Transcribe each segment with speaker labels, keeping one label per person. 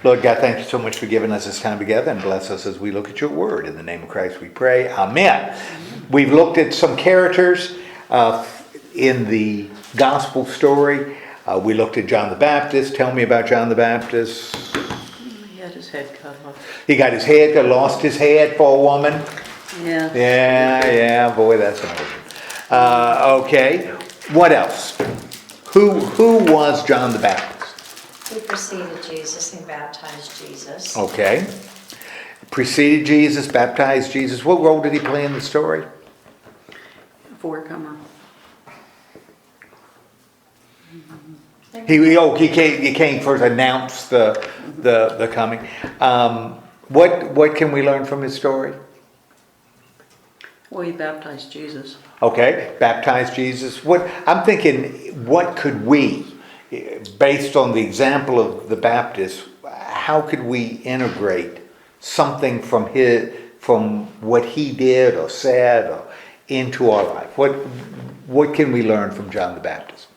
Speaker 1: Lord God, thank you so much for giving us this time together, and bless us as we look at your word. In the name of Christ we pray. Amen. We've looked at some characters in the gospel story. We looked at John the Baptist. Tell me about John the Baptist.
Speaker 2: He had his head cut off.
Speaker 1: He got his head cut, lost his head for a woman.
Speaker 2: Yeah.
Speaker 1: Yeah, boy, that's amazing. Okay, what else? Who was John the Baptist?
Speaker 3: He preceded Jesus and baptized Jesus.
Speaker 1: Okay. Preceded Jesus, baptized Jesus. What role did he play in the story?
Speaker 2: Forecomer.
Speaker 1: He came first, announced the coming. What can we learn from his story?
Speaker 2: Well, he baptized Jesus.
Speaker 1: Okay, baptized Jesus. I'm thinking, what could we, based on the example of the Baptist, how could we integrate something from what he did or said or into our life? What can we learn from John the Baptist?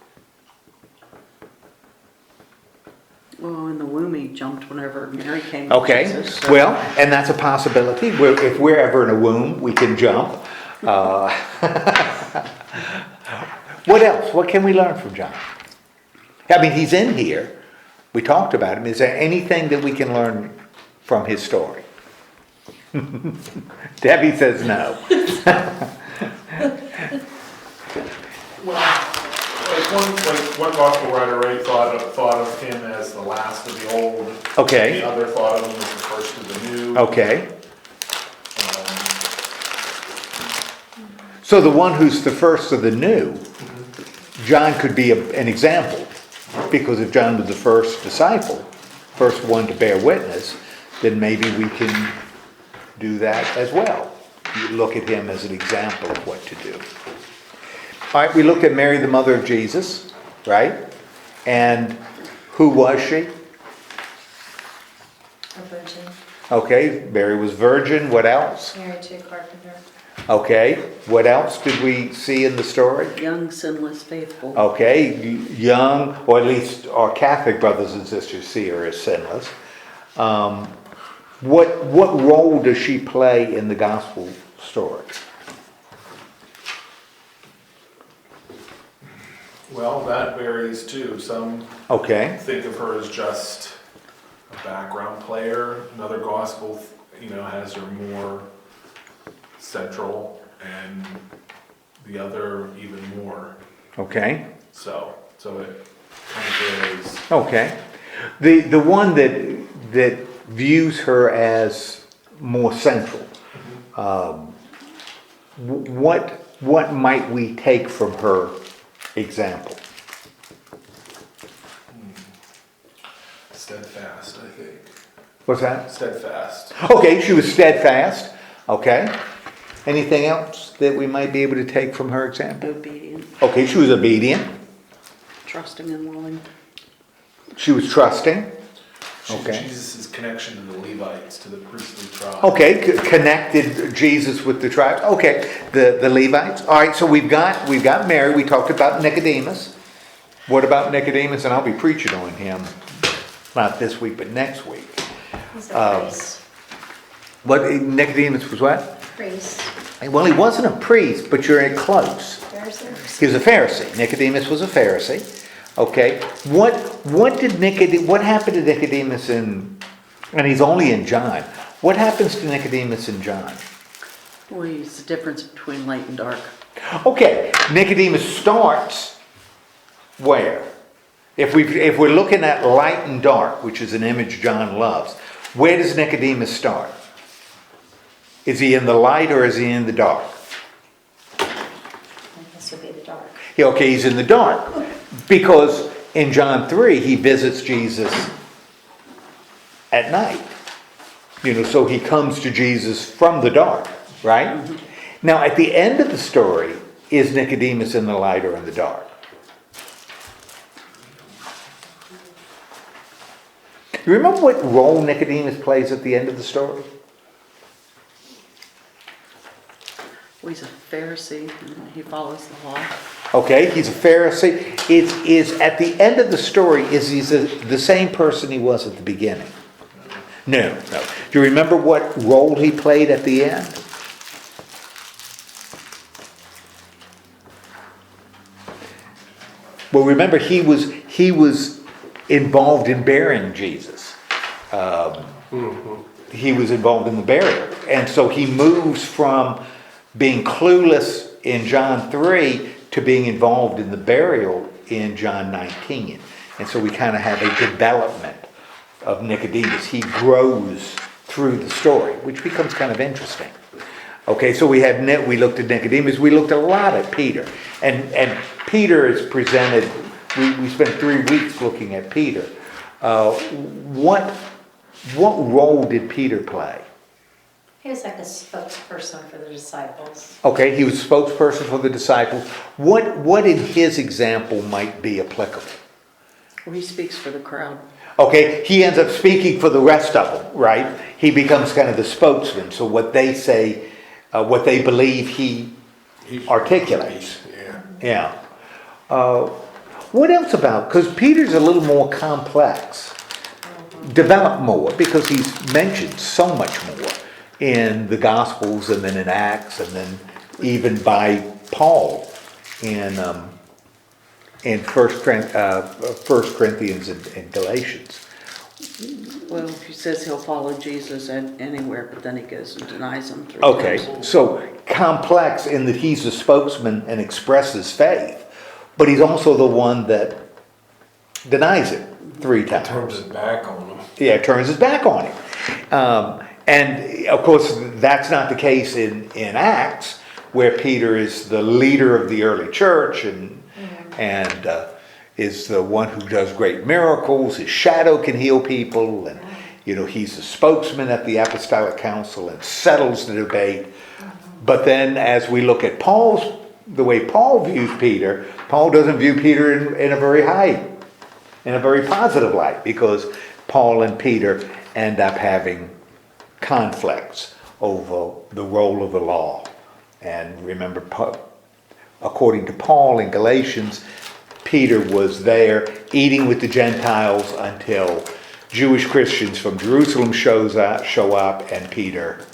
Speaker 2: Well, in the womb he jumped whenever Mary came.
Speaker 1: Okay,
Speaker 2: to Jesus, so.
Speaker 1: well, and that's a possibility. If we're ever in a womb, we can jump. What else? What can we learn from John? I mean, he's in here. We talked about him. Is there anything that we can learn from his story? Debbie says no.
Speaker 4: One gospel writer right thought of him as the last of the old.
Speaker 1: Okay.
Speaker 4: The other thought of him as the first of the new.
Speaker 1: Okay. So the one who's the first of the new, John could be an example, because if John was the first disciple, first one to bear witness, then maybe we can do that as well. You look at him as an example of what to do. All right, we looked at Mary, the mother of Jesus, right? And who was she?
Speaker 3: A virgin.
Speaker 1: Okay, Mary was virgin. What else?
Speaker 3: Married to a carpenter.
Speaker 1: Okay, what else did we see in the story?
Speaker 2: Young, sinless, faithful.
Speaker 1: Okay, young, or at least our Catholic brothers and sisters see her as sinless. What role does she play in the gospel story?
Speaker 4: Well, that varies too. Some think of her as just a background player. Another gospel, has her more central, and the other even more.
Speaker 1: Okay.
Speaker 4: So it kind of varies.
Speaker 1: Okay. The one that views her as more central, what might we take from her example?
Speaker 4: Steadfast, I think.
Speaker 1: What's that?
Speaker 4: Steadfast.
Speaker 1: Okay, she was steadfast. Okay. Anything else that we might be able to take from her example?
Speaker 2: Obedient.
Speaker 1: Okay, she was obedient.
Speaker 2: Trusting and willing.
Speaker 1: She was trusting. Okay.
Speaker 4: Jesus' connection to the Levites, to the priestly tribe.
Speaker 1: Okay, connected Jesus with the tribes. Okay, the Levites. All right, so we've got Mary. We talked about Nicodemus. What about Nicodemus? And I'll be preaching on him, not this week, but next week.
Speaker 3: He's a priest.
Speaker 1: What Nicodemus was what?
Speaker 3: Priest.
Speaker 1: Well, he wasn't a priest, but you're close.
Speaker 3: Pharisee.
Speaker 1: He was a Pharisee. Nicodemus was a Pharisee. Okay, what happened to Nicodemus and he's only in John. What happens to Nicodemus in John?
Speaker 2: Well, he's the difference between light and dark.
Speaker 1: Okay, Nicodemus starts where? If we're looking at light and dark, which is an image John loves, where does Nicodemus start? Is he in the light or is he in the dark?
Speaker 3: This would be the dark.
Speaker 1: Yeah, okay, he's in the dark. Because in John 3, he visits Jesus at night. So he comes to Jesus from the dark, right? Mm-hmm. Now, at the end of the story, is Nicodemus in the light or in the dark? You remember what role Nicodemus plays at the end of the story?
Speaker 2: Well, he's a Pharisee, and he follows the law.
Speaker 1: Okay, he's a Pharisee. Is at the end of the story, is he the same person he was at the beginning? No, no. Do you remember what role he played at the end? Well, remember he was involved in burying Jesus. He was involved in the burial, and so he moves from being clueless in John 3 to being involved in the burial in John 19. And so we kind of have a development of Nicodemus. He grows through the story, which becomes kind of interesting. Okay, so we looked at Nicodemus. We looked a lot at Peter, and Peter is presented. We spent 3 weeks looking at Peter. What role did Peter play?
Speaker 3: He was like a spokesperson for the disciples.
Speaker 1: Okay, he was a spokesperson for the disciples. What in his example might be applicable?
Speaker 2: Well, he speaks for the crowd.
Speaker 1: Okay, he ends up speaking for the rest of them, right? He becomes kind of the spokesman. So what they say, what they believe, he articulates. Yeah. What else about? Because Peter's a little more complex. Develop more, because he's mentioned so much more in the Gospels and then in Acts and then even by Paul in 1 Corinthians and Galatians.
Speaker 2: Well, he says he'll follow Jesus anywhere, but then he goes and denies him 3
Speaker 1: Okay,
Speaker 2: times.
Speaker 1: so complex in that he's a spokesman and expresses faith, but he's also the one that denies it 3 times.
Speaker 5: Turns his back on him.
Speaker 1: Yeah, turns his back on him. And of course, that's not the case in Acts, where Peter is the leader of the early church and is the one who does great miracles. His shadow can heal people, and he's a spokesman at the Apostolic Council and settles the debate. But then, as we look at the way Paul views Peter, Paul doesn't view Peter in a very positive light, because Paul and Peter end up having conflicts over the role of the law. And remember, according to Paul in Galatians, Peter was there eating with the Gentiles until Jewish Christians from Jerusalem show up, and Peter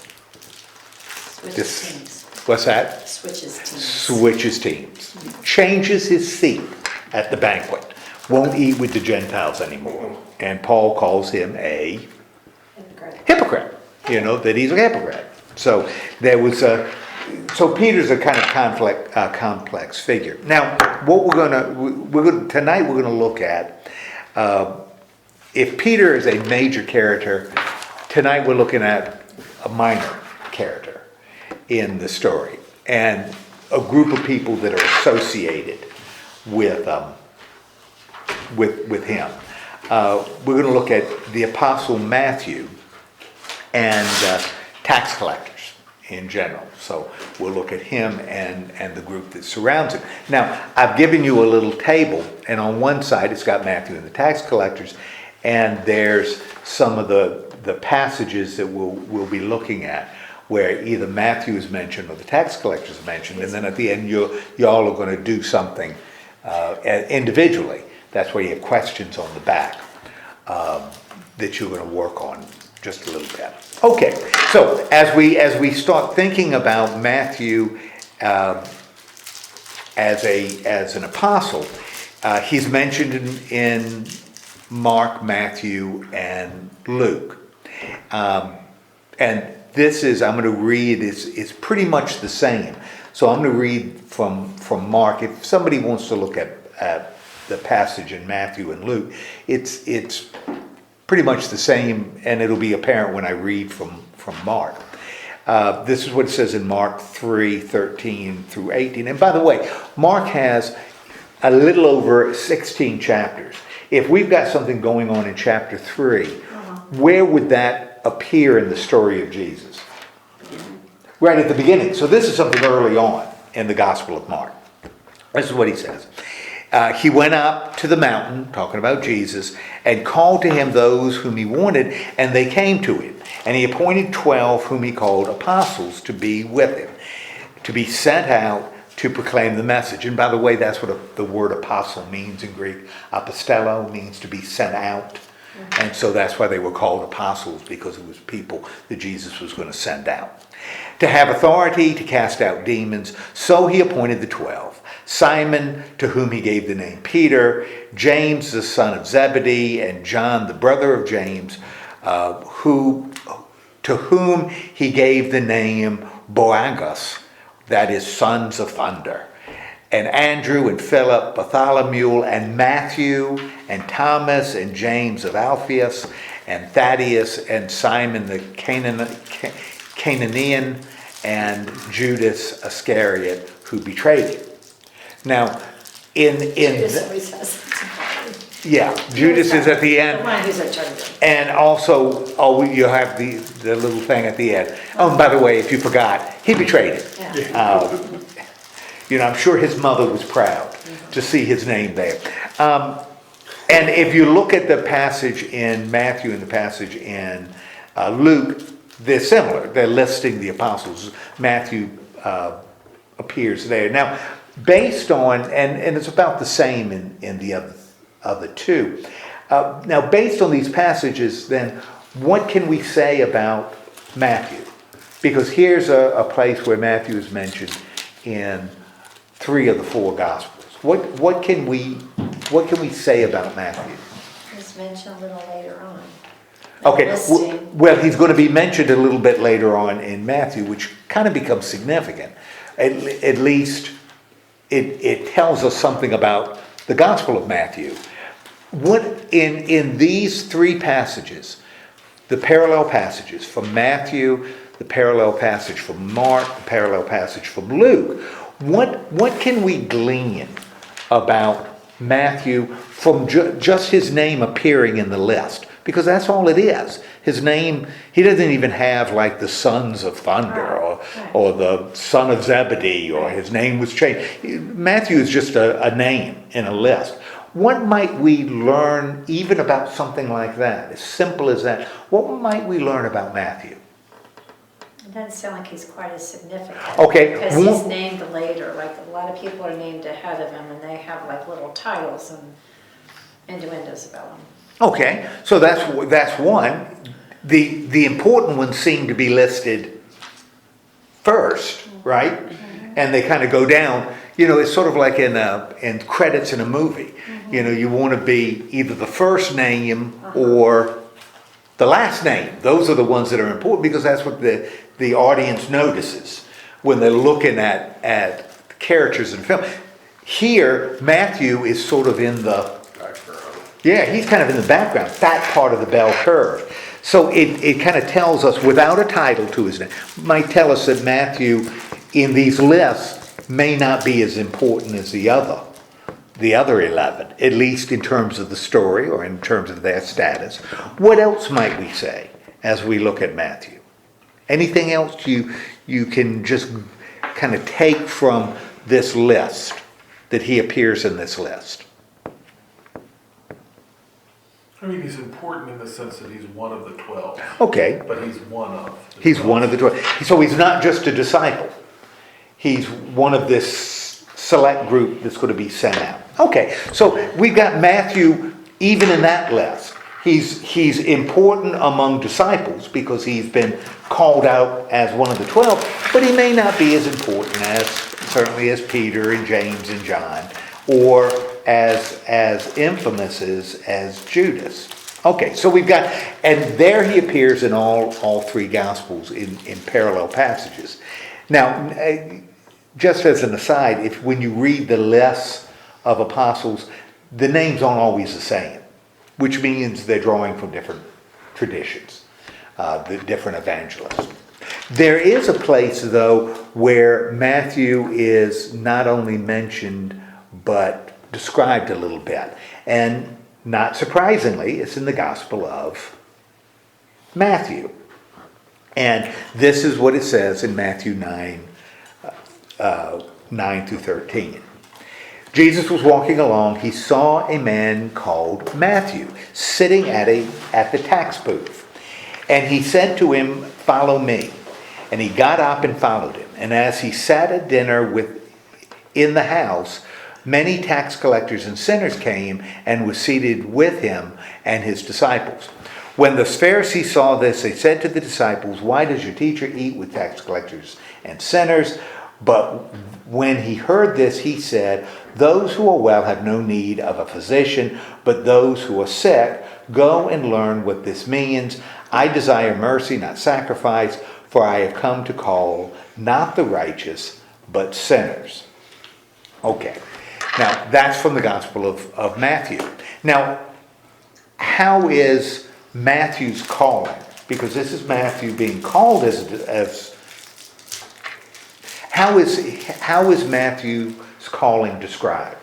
Speaker 3: Switches teams.
Speaker 1: What's that? Switches teams. Changes his seat at the banquet. Won't eat with the Gentiles anymore. And Paul calls him a hypocrite. That he's a hypocrite. So so Peter's a kind of complex figure. Now, what tonight we're gonna look at, if Peter is a major character, tonight we're looking at a minor character in the story, and a group of people that are associated with him. We're going to look at the Apostle Matthew and tax collectors in general. So we'll look at him and the group that surrounds him. Now, I've given you a little table, and on one side it's got Matthew and the tax collectors, and there's some of the passages that we'll be looking at, where either Matthew is mentioned or the tax collectors are mentioned, and then at the end y'all are going to do something individually. That's why you have questions on the back that you're going to work on just a little bit. Okay, so as we start thinking about Matthew as an apostle, he's mentioned in Mark, Matthew, and Luke, and this is, I'm going to read, it's pretty much the same. So I'm going to read from Mark. If somebody wants to look at the passage in Matthew and Luke, it's pretty much the same, and it'll be apparent when I read from Mark. This is what it says in Mark 3:13 through 18. And by the way, Mark has a little over 16 chapters. If we've got something going on in chapter 3, where would that appear in the story of Jesus? Right at the beginning. So this is something early on in the Gospel of Mark. This is what he says. He went up to the mountain, talking about Jesus, and called to him those whom he wanted, and they came to him. And he appointed 12 whom he called apostles to be with him, to be sent out to proclaim the message. And by the way, that's what the word apostle means in Greek. Apostello means to be sent out. And so that's why they were called apostles, because it was people that Jesus was going to send out. To have authority to cast out demons, so he appointed the 12. Simon, to whom he gave the name Peter, James the son of Zebedee, and John the brother of James, to whom he gave the name Boanerges, that is, sons of thunder, and Andrew and Philip, Bartholomew and Matthew and Thomas and James of Alphaeus and Thaddeus and Simon the Canaanian and Judas Iscariot, who betrayed him. Now, Judas is at the end.
Speaker 3: The one who's a traitor.
Speaker 1: And also, you have the little thing at the end. Oh, and by the way, if you forgot, he betrayed him.
Speaker 3: Yeah.
Speaker 1: I'm sure his mother was proud to see his name there. And if you look at the passage in Matthew and the passage in Luke, they're similar. They're listing the apostles. Matthew appears there. Now, based on, and it's about the same in the other two. Now, based on these passages, then, what can we say about Matthew? Because here's a place where Matthew is mentioned in 3 of the 4 Gospels. What can we say about Matthew?
Speaker 3: It's mentioned a little later on.
Speaker 1: Okay,
Speaker 3: Listing.
Speaker 1: well, he's going to be mentioned a little bit later on in Matthew, which kind of becomes significant. At least it tells us something about the Gospel of Matthew. What in these 3 passages, the parallel passages from Matthew, the parallel passage from Mark, the parallel passage from Luke, what can we glean about Matthew from just his name appearing in the list? Because that's all it is. His name, he doesn't even have like the sons of thunder or the son of Zebedee, or his name was changed. Matthew is just a name in a list. What might we learn even about something like that? As simple as that. What might we learn about Matthew?
Speaker 3: It doesn't sound like he's quite as significant.
Speaker 1: Okay.
Speaker 3: Because he's named later. Like a lot of people are named ahead of him, and they have like little titles and innuendos about them.
Speaker 1: Okay, so that's one. The important ones seem to be listed first, right? And they kind of go down. It's sort of like in credits in a movie. You want to be either the first name or the last name. Those are the ones that are important, because that's what the audience notices when they're looking at characters in film. Here, Matthew is sort of in the he's kind of in the background, that part of the bell curve. So it kind of tells us, without a title to his name, might tell us that Matthew in these lists may not be as important as the other 11, at least in terms of the story or in terms of their status. What else might we say as we look at Matthew? Anything else you can just kind of take from this list, that he appears in this list?
Speaker 4: I mean, he's important in the sense that he's one of the 12.
Speaker 1: Okay.
Speaker 4: But he's one of.
Speaker 1: He's one of the 12. So he's not just a disciple. He's one of this select group that's going to be sent out. Okay, so we've got Matthew even in that list. He's important among disciples because he's been called out as one of the 12, but he may not be as important certainly as Peter and James and John, or as infamous as Judas. Okay, so we've got, and there he appears in all 3 Gospels in parallel passages. Now, just as an aside, when you read the lists of apostles, the names aren't always the same, which means they're drawing from different traditions, the different evangelists. There is a place, though, where Matthew is not only mentioned, but described a little bit. And not surprisingly, it's in the Gospel of Matthew. And this is what it says in Matthew 9 through 13. Jesus was walking along. He saw a man called Matthew sitting at the tax booth. And he said to him, "Follow me." And he got up and followed him. And as he sat at dinner in the house, many tax collectors and sinners came and were seated with him and his disciples. When the Pharisees saw this, they said to the disciples, "Why does your teacher eat with tax collectors and sinners?" But when he heard this, he said, "Those who are well have no need of a physician, but those who are sick. Go and learn what this means. I desire mercy, not sacrifice, for I have come to call not the righteous, but sinners." Okay, now that's from the Gospel of Matthew. Now, how is Matthew's calling? Because this is Matthew being called as how is Matthew's calling described?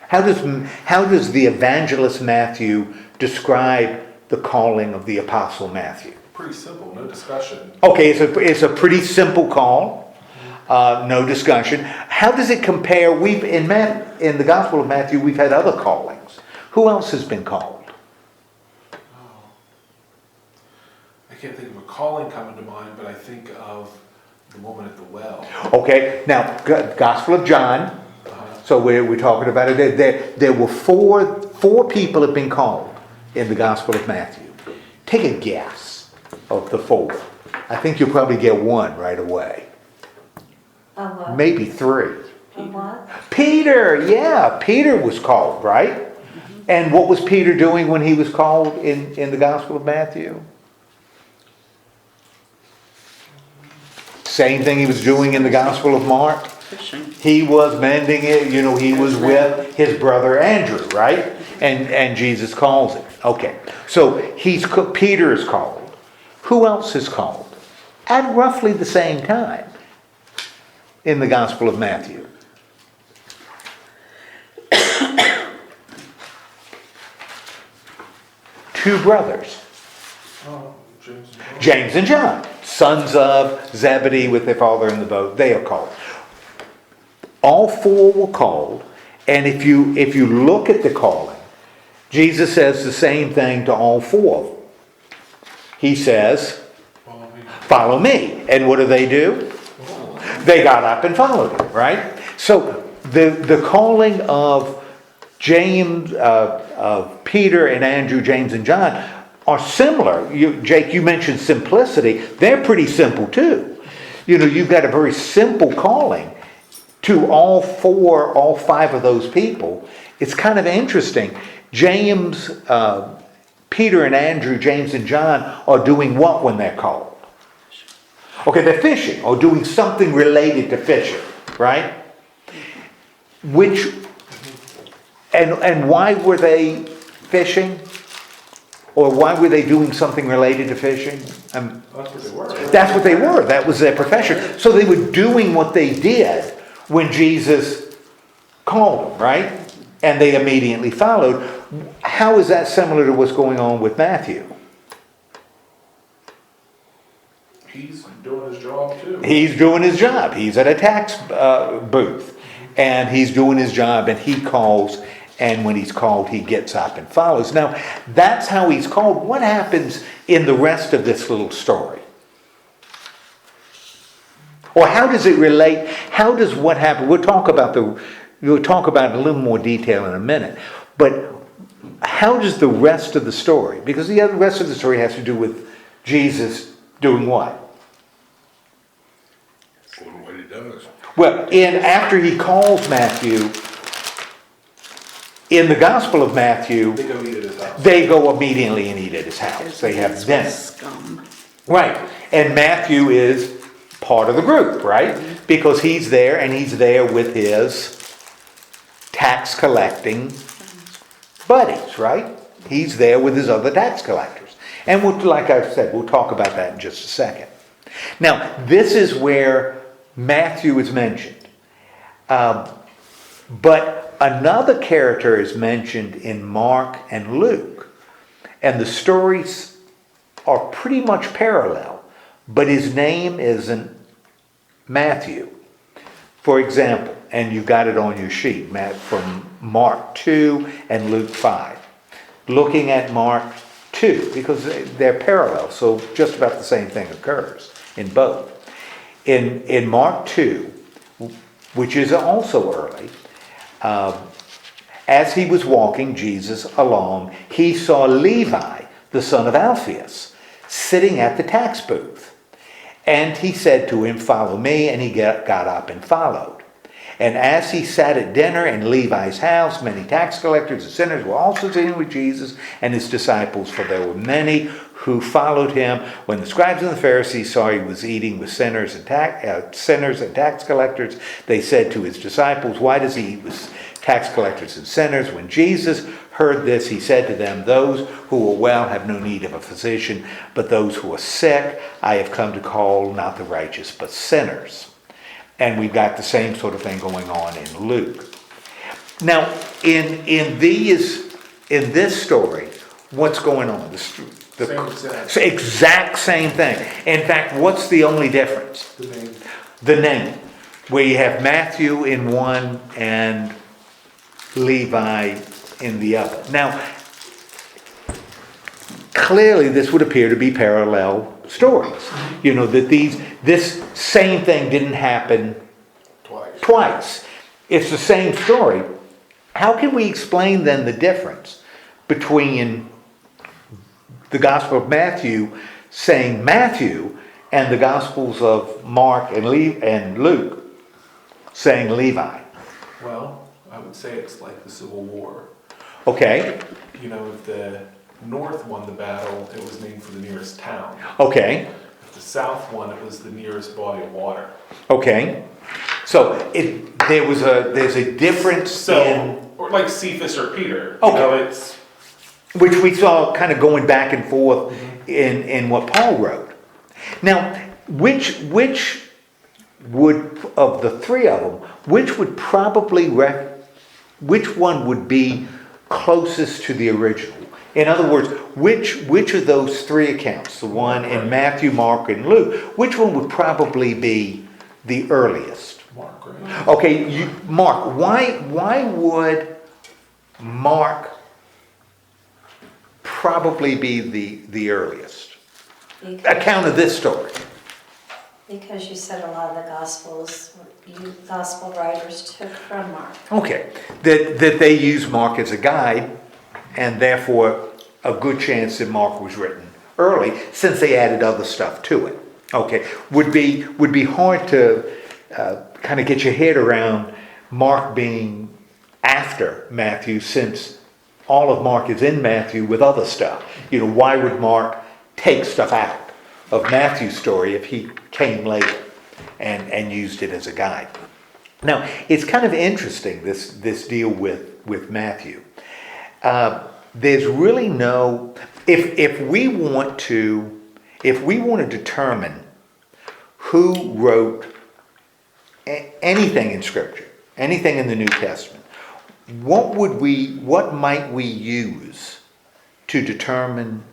Speaker 1: How does the evangelist Matthew describe the calling of the apostle Matthew?
Speaker 4: Pretty simple, no discussion.
Speaker 1: Okay, it's a pretty simple call, no discussion. How does it compare? In the Gospel of Matthew, we've had other callings. Who else has been called?
Speaker 4: I can't think of a calling coming to mind, but I think of the woman at the well.
Speaker 1: Okay, now Gospel of John. So we're talking about it. There were four people have been called in the Gospel of Matthew. Take a guess of the four. I think you'll probably get one right away.
Speaker 3: What?
Speaker 1: Maybe three.
Speaker 3: What?
Speaker 1: Peter, yeah, Peter was called, right? And what was Peter doing when he was called in the Gospel of Matthew? Same thing he was doing in the Gospel of Mark.
Speaker 2: Fishing.
Speaker 1: He was mending it, he was with his brother Andrew, right? And Jesus calls him. Okay, so Peter is called. Who else is called? At roughly the same time in the Gospel of Matthew. Two brothers. James and John, sons of Zebedee with their father in the boat. They are called. All four were called, and if you look at the calling, Jesus says the same thing to all four of them. He says, "Follow me." And what do? They got up and followed him, right? So the calling of James, of Peter and Andrew, James and John are similar. Jake, you mentioned simplicity. They're pretty simple too. You've got a very simple calling to all five of those people. It's kind of interesting. James, Peter and Andrew, James and John are doing what when they're called? Okay, they're fishing or doing something related to fishing, right? And why were they fishing? Or why were they doing something related to fishing?
Speaker 4: That's what they were.
Speaker 1: That's what they were. That was their profession. So they were doing what they did when Jesus called them, right? And they immediately followed. How is that similar to what's going on with Matthew?
Speaker 4: He's doing his job too.
Speaker 1: He's doing his job. He's at a tax booth. And he's doing his job and he calls. And when he's called, he gets up and follows. Now, that's how he's called. What happens in the rest of this little story? Or how does it relate? How does what happened? We'll talk about it in a little more detail in a minute. But how does the rest of the story? Because the rest of the story has to do with Jesus doing what?
Speaker 5: Doing what he does.
Speaker 1: Well, after he calls Matthew, in the Gospel of Matthew,
Speaker 4: They go eat at his house.
Speaker 1: they go immediately and eat at his house. They have dinner.
Speaker 2: Scum.
Speaker 1: Right. And Matthew is part of the group, right? Because he's there and he's there with his tax collecting buddies, right? He's there with his other tax collectors. And like I said, we'll talk about that in just a second. Now, this is where Matthew is mentioned. But another character is mentioned in Mark and Luke. And the stories are pretty much parallel. But his name isn't Matthew. For example, and you've got it on your sheet, from Mark 2 and Luke 5. Looking at Mark 2, because they're parallel, so just about the same thing occurs in both. In Mark 2, which is also early, as he was walking Jesus along, he saw Levi, the son of Alphaeus, sitting at the tax booth. And he said to him, "Follow me," and he got up and followed. And as he sat at dinner in Levi's house, many tax collectors and sinners were also sitting with Jesus and his disciples, for there were many who followed him. When the Scribes and the Pharisees saw he was eating with sinners and tax collectors, they said to his disciples, "Why does he eat with tax collectors and sinners?" When Jesus heard this, he said to them, "Those who are well have no need of a physician, but those who are sick I have come to call not the righteous, but sinners." And we've got the same sort of thing going on in Luke. Now, in this story, what's going on? The exact same thing. In fact, what's the only difference? The name. Where you have Matthew in one and Levi in the other. Now, clearly this would appear to be parallel stories. You know, that this same thing didn't happen twice. It's the same story. How can we explain then the difference between the Gospel of Matthew saying Matthew and the Gospels of Mark and Luke saying Levi?
Speaker 4: Well, I would say it's like the Civil War.
Speaker 1: Okay.
Speaker 4: You know, if the North won the battle, it was named for the nearest town.
Speaker 1: Okay.
Speaker 4: If the South won, it was the nearest body of water.
Speaker 1: Okay. So there's a difference
Speaker 4: or like Cephas or Peter.
Speaker 1: Okay.
Speaker 4: You know, it's
Speaker 1: which we saw kind of going back and forth in what Paul wrote. Now, which would, of the three of them, which one would be closest to the original? In other words, which of those three accounts, the one in Matthew, Mark, and Luke, which one would probably be the earliest?
Speaker 4: Mark, right?
Speaker 1: Okay, Mark. Why would Mark probably be the earliest account of this story?
Speaker 3: Because you said a lot of the gospel writers took from Mark.
Speaker 1: Okay, that they use Mark as a guide, and therefore a good chance that Mark was written early, since they added other stuff to it. Okay, would be hard to kind of get your head around Mark being after Matthew, since all of Mark is in Matthew with other stuff. You know, why would Mark take stuff out of Matthew's story if he came later and used it as a guide? Now, it's kind of interesting, this deal with Matthew. There's really no, if we want to determine who wrote anything in Scripture, anything in the New Testament, what might we use to determine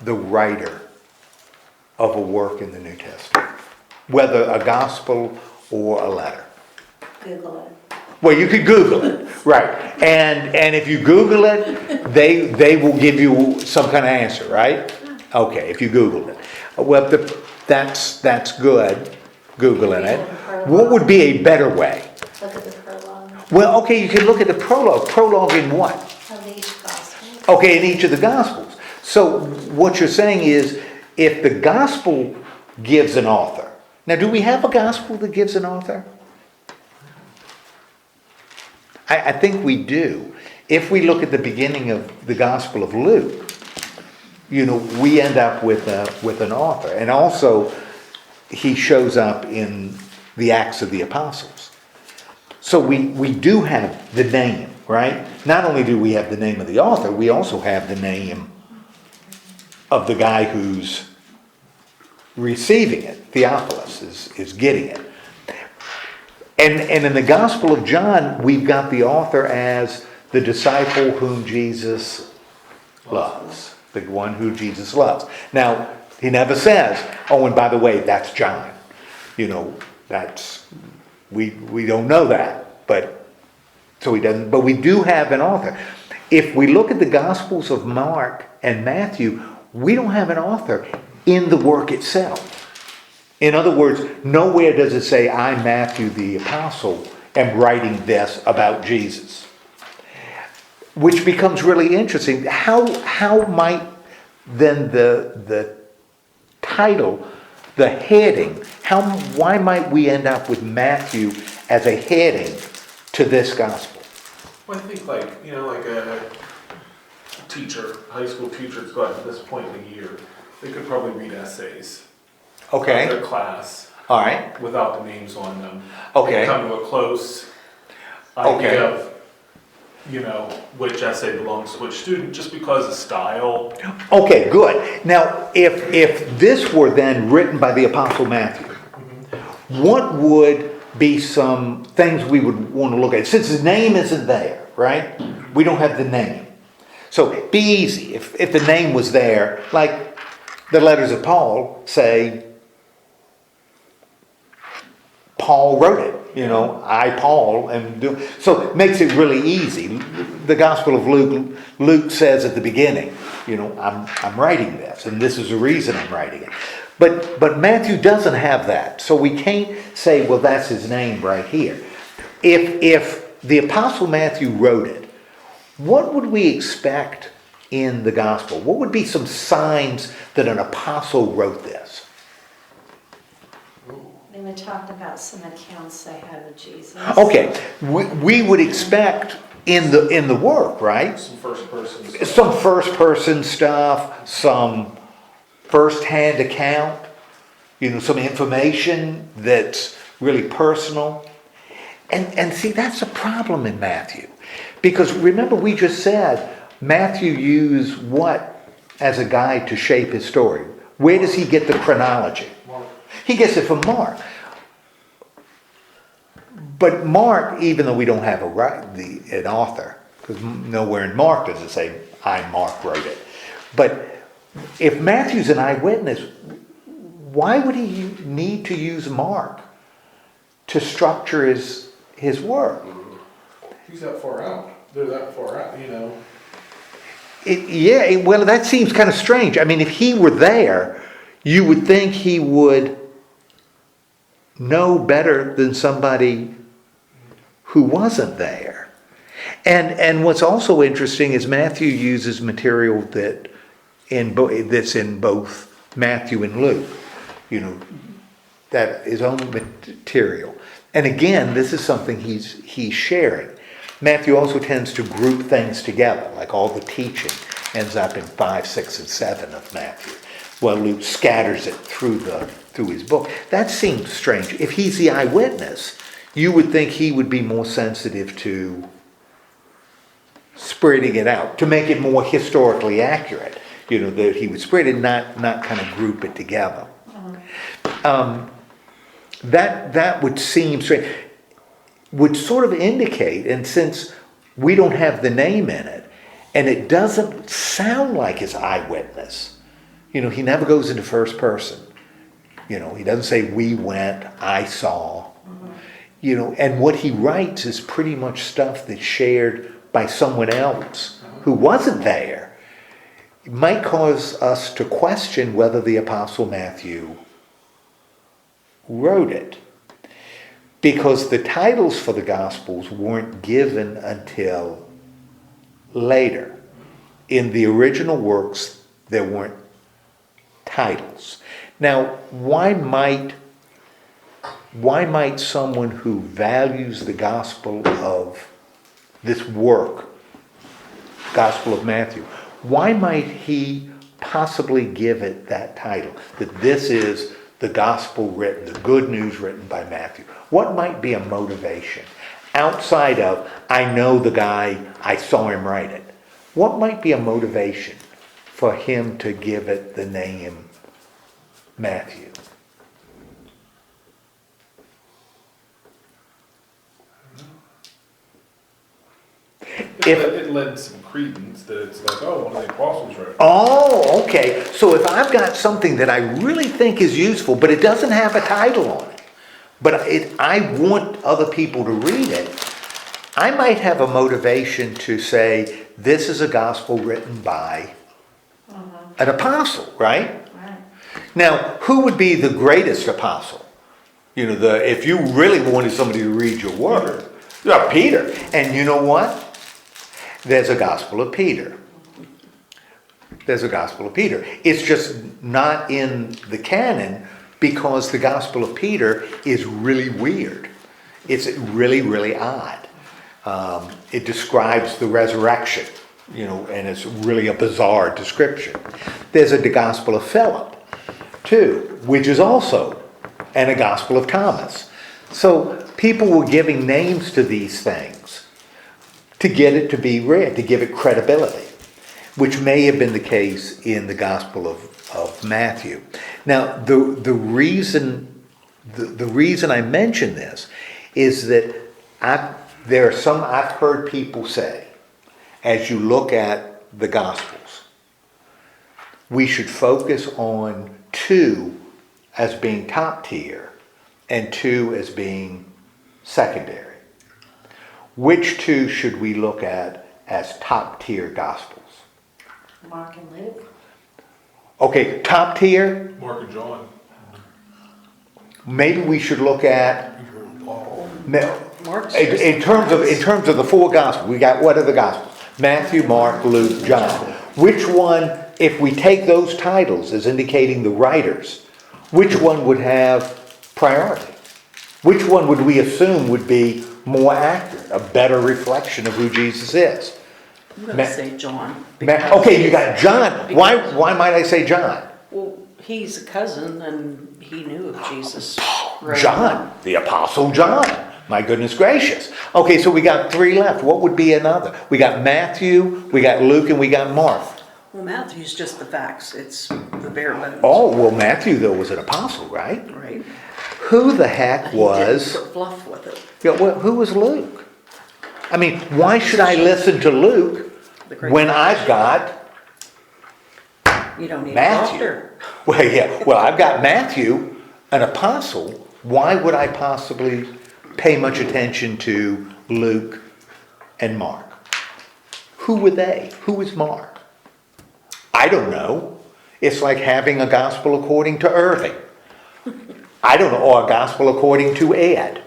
Speaker 1: the writer of a work in the New Testament, whether a gospel or a letter?
Speaker 3: Google it.
Speaker 1: Well, you could Google it, right? And if you Google it, they will give you some kind of answer, right? Okay, if you Google it. Well, that's good, Googling it. What would be a better way?
Speaker 3: Look at the prologue
Speaker 1: Well, okay, you can look at the prologue. Prologue in what?
Speaker 3: of each gospel.
Speaker 1: Okay, in each of the Gospels. So what you're saying is, if the Gospel gives an author. Now, do we have a Gospel that gives an author? I think we do. If we look at the beginning of the Gospel of Luke, you know, we end up with an author. And also, he shows up in the Acts of the Apostles. So we do have the name, right? Not only do we have the name of the author, we also have the name of the guy who's receiving it. Theophilus is getting it. And in the Gospel of John, we've got the author as the disciple whom Jesus loves. The one who Jesus loves. Now, he never says, oh, and by the way, that's John. You know, we don't know that. But so he doesn't. But we do have an author. If we look at the Gospels of Mark and Matthew, we don't have an author in the work itself. In other words, nowhere does it say, I'm Matthew the apostle, am writing this about Jesus. Which becomes really interesting. How might then the title, the heading, why might we end up with Matthew as a heading to this gospel?
Speaker 4: Well, I think like a teacher, high school teacher that's got to this point in the year, they could probably read essays.
Speaker 1: Okay.
Speaker 4: Of their class.
Speaker 1: All right.
Speaker 4: Without the names on them.
Speaker 1: Okay.
Speaker 4: They come to a close
Speaker 1: Okay.
Speaker 4: idea of, which essay belongs to which student, just because of style.
Speaker 1: Okay, good. Now, if this were then written by the Apostle Matthew, what would be some things we would want to look at? Since his name isn't there, right? We don't have the name. So it'd be easy if the name was there, like the letters of Paul say, Paul wrote it. I, Paul, am doing. So it makes it really easy. The Gospel of Luke says at the beginning, I'm writing this, and this is the reason I'm writing it. But Matthew doesn't have that, so we can't say, well, that's his name right here. If the Apostle Matthew wrote it, what would we expect in the Gospel? What would be some signs that an apostle wrote this?
Speaker 3: They were talking about some accounts they had of Jesus.
Speaker 1: Okay, we would expect in the work, right?
Speaker 4: Some first person stuff.
Speaker 1: Some first person stuff, some first-hand account, some information that's really personal. And see, that's a problem in Matthew. Because remember, we just said Matthew used what as a guide to shape his story? Where does he get the chronology?
Speaker 4: Mark.
Speaker 1: He gets it from Mark. But Mark, even though we don't have an author, because nowhere in Mark does it say, Mark wrote it. But if Matthew's an eyewitness, why would he need to use Mark to structure his work?
Speaker 4: He's that far out. They're that far out,
Speaker 1: Well, that seems kind of strange. I mean, if he were there, you would think he would know better than somebody who wasn't there. And what's also interesting is Matthew uses material that's in both Matthew and Luke. That his own material. And again, this is something he's sharing. Matthew also tends to group things together, like all the teaching ends up in 5, 6, and 7 of Matthew, while Luke scatters it through his book. That seems strange. If he's the eyewitness, you would think he would be more sensitive to spreading it out, to make it more historically accurate. That he would spread it, not kind of group it together. That would seem strange. Would sort of indicate, and since we don't have the name in it, and it doesn't sound like his eyewitness, he never goes into first person. He doesn't say we went, I saw. And what he writes is pretty much stuff that's shared by someone else who wasn't there. It might cause us to question whether the Apostle Matthew wrote it. Because the titles for the Gospels weren't given until later. In the original works, there weren't titles. Now, why might someone who values the Gospel of this work, Gospel of Matthew, why might he possibly give it that title? That this is the gospel written, the good news written by Matthew. What might be a motivation? Outside of, I know the guy, I saw him write it. What might be a motivation for him to give it the name Matthew?
Speaker 4: It lends some credence that it's like, one of the apostles wrote it.
Speaker 1: Oh, okay. So if I've got something that I really think is useful, but it doesn't have a title on it, but I want other people to read it, I might have a motivation to say, this is a gospel written by an apostle, right?
Speaker 3: Right.
Speaker 1: Now, who would be the greatest apostle? if you really wanted somebody to read your word, Peter. And you know what? There's a Gospel of Peter. There's a Gospel of Peter. It's just not in the canon because the Gospel of Peter is really weird. It's really, really odd. It describes the resurrection, and it's really a bizarre description. There's a Gospel of Philip, too, which is also, and a Gospel of Thomas. So people were giving names to these things to get it to be read, to give it credibility, which may have been the case in the Gospel of Matthew. Now, the reason I mention this is that I've heard people say, as you look at the Gospels, we should focus on 2 as being top tier and 2 as being secondary. Which 2 should we look at as top tier Gospels?
Speaker 3: Mark and Luke.
Speaker 1: Okay, top tier,
Speaker 4: Mark and John.
Speaker 1: maybe we should look at
Speaker 2: Mark's
Speaker 1: in terms of the 4 Gospels. We got, what are the Gospels? Matthew, Mark, Luke, John. Which one, if we take those titles as indicating the writers, which one would have priority? Which one would we assume would be more accurate, a better reflection of who Jesus is?
Speaker 2: I'm going to say John.
Speaker 1: Okay, you got John. Why might I say John?
Speaker 2: Well, he's a cousin and he knew of Jesus.
Speaker 1: John, the Apostle John. My goodness gracious. Okay, so we got 3 left. What would be another? We got Matthew, we got Luke, and we got Mark.
Speaker 2: Well, Matthew's just the facts. It's the bare bones.
Speaker 1: Oh, well, Matthew, though, was an apostle, right?
Speaker 2: Right.
Speaker 1: Who the heck
Speaker 2: He
Speaker 1: was...
Speaker 2: didn't bluff with it.
Speaker 1: Yeah, well, who was Luke? I mean, why should I listen to Luke when I've got
Speaker 2: You don't need
Speaker 1: Matthew?
Speaker 2: a doctor.
Speaker 1: Well, yeah. Well, I've got Matthew, an apostle. Why would I possibly pay much attention to Luke and Mark? Who were they? Who is Mark? I don't know. It's like having a gospel according to Irving. I don't know, or a gospel according to Ed.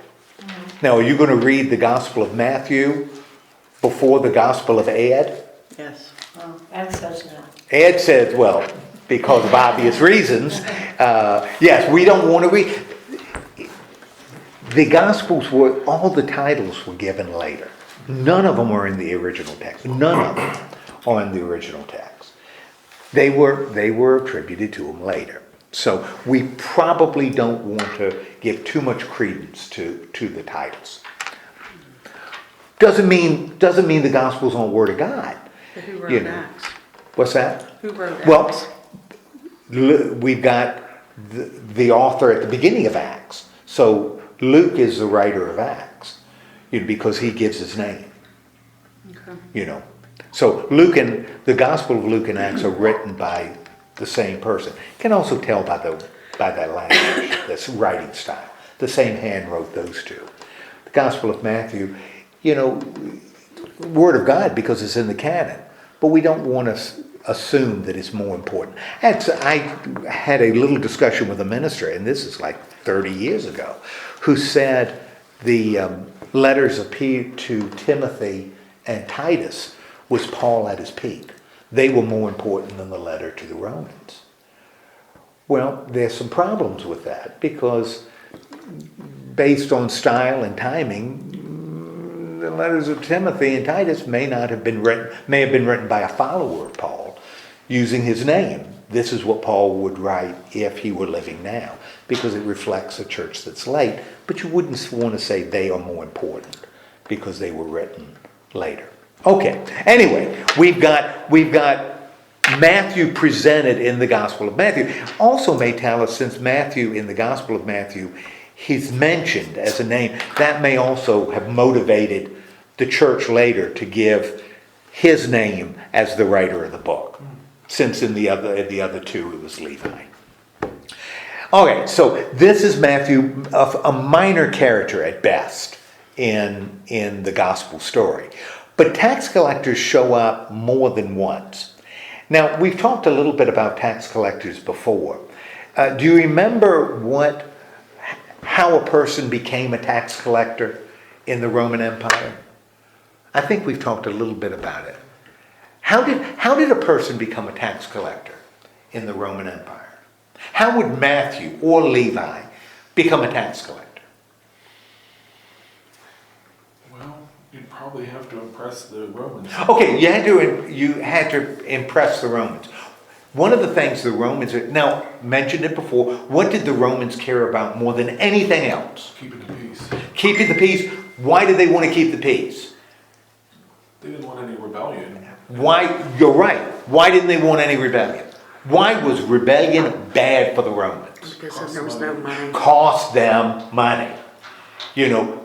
Speaker 1: Now, are you going to read the Gospel of Matthew before the Gospel of Ed?
Speaker 2: Yes.
Speaker 3: Well, Ed says no.
Speaker 1: Ed said, well, because of obvious reasons, yes, we don't want to read. The Gospels were, all the titles were given later. None of them are in the original text. None of them are in the original text. They were attributed to them later. So we probably don't want to give too much credence to the titles. Doesn't mean the Gospels aren't Word of God.
Speaker 2: But who wrote Acts?
Speaker 1: What's that?
Speaker 2: Who wrote Acts?
Speaker 1: Well, we've got the author at the beginning of Acts. So Luke is the writer of Acts, because he gives his name. Okay. So the Gospel of Luke and Acts are written by the same person. You can also tell by that language, this writing style. The same hand wrote those 2. The Gospel of Matthew, Word of God because it's in the canon, but we don't want to assume that it's more important. I had a little discussion with a minister, and this is like 30 years ago, who said the letters to Timothy and Titus was Paul at his peak. They were more important than the letter to the Romans. Well, there's some problems with that because based on style and timing, the letters of Timothy and Titus may have been written by a follower of Paul using his name. This is what Paul would write if he were living now, because it reflects a church that's late, but you wouldn't want to say they are more important because they were written later. Okay, anyway, we've got Matthew presented in the Gospel of Matthew. Also may tell us, since Matthew, in the Gospel of Matthew, he's mentioned as a name, that may also have motivated the church later to give his name as the writer of the book, since in the other 2 it was Levi. Okay, so this is Matthew, a minor character at best in the gospel story. But tax collectors show up more than once. Now, we've talked a little bit about tax collectors before. Do you remember how a person became a tax collector in the Roman Empire? I think we've talked a little bit about it. How did a person become a tax collector in the Roman Empire? How would Matthew or Levi become a tax collector?
Speaker 4: Well, you'd probably have to impress the Romans.
Speaker 1: Okay, you had to impress the Romans. One of the things the Romans, now mentioned it before, what did the Romans care about more than anything else?
Speaker 4: Keeping the peace.
Speaker 1: Keeping the peace. Why did they want to keep the peace?
Speaker 4: They didn't want any rebellion.
Speaker 1: Why? You're right. Why didn't they want any rebellion? Why was rebellion bad for the Romans?
Speaker 2: Because then there was no money.
Speaker 1: Cost them money.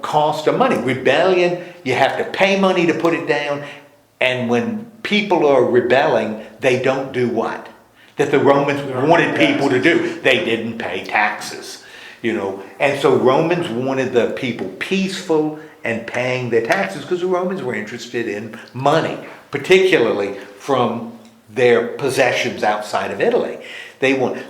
Speaker 1: Cost them money. Rebellion, you have to pay money to put it down. And when people are rebelling, they don't do what? That the Romans wanted people to do. They didn't pay taxes. And so Romans wanted the people peaceful and paying their taxes because the Romans were interested in money, particularly from their possessions outside of Italy. They wanted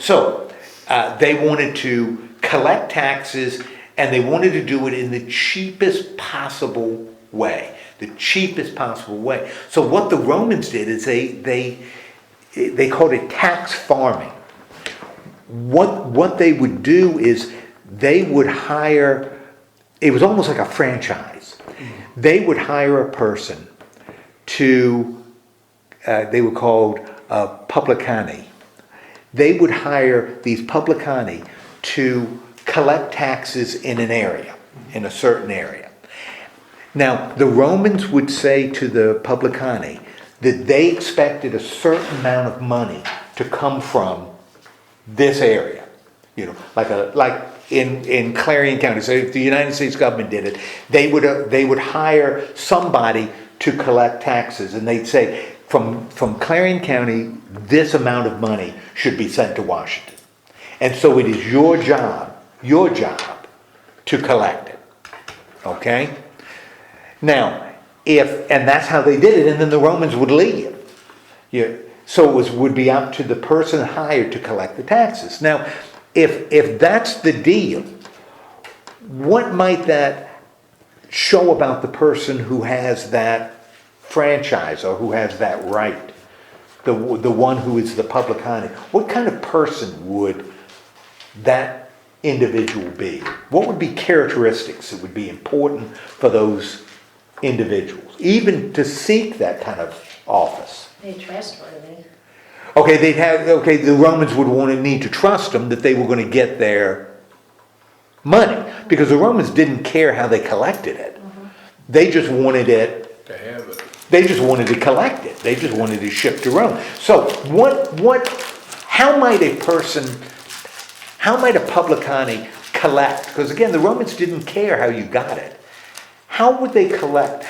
Speaker 1: to collect taxes, and they wanted to do it in the cheapest possible way. The cheapest possible way. So what the Romans did is they called it tax farming. What they would do is they would hire, it was almost like a franchise. They would hire a person to, they were called publicani. They would hire these publicani to collect taxes in an area, in a certain area. Now, the Romans would say to the publicani that they expected a certain amount of money to come from this area. Like in Clarion County. So if the United States government did it, they would hire somebody to collect taxes, and they'd say, from Clarion County, this amount of money should be sent to Washington. And so it is your job to collect it. Okay? Now, and that's how they did it, and then the Romans would leave. So it would be up to the person hired to collect the taxes. Now, if that's the deal, what might that show about the person who has that franchise or who has that right? The one who is the publicani. What kind of person would that individual be? What would be characteristics that would be important for those individuals, even to seek that kind of office?
Speaker 3: They trustworthy.
Speaker 1: Okay, the Romans would need to trust them that they were going to get their money, because the Romans didn't care how they collected it. They just wanted it
Speaker 4: To have it.
Speaker 1: They just wanted to collect it. They just wanted to ship to Rome. So how might a publicani collect? Because again, the Romans didn't care how you got it. How might they collect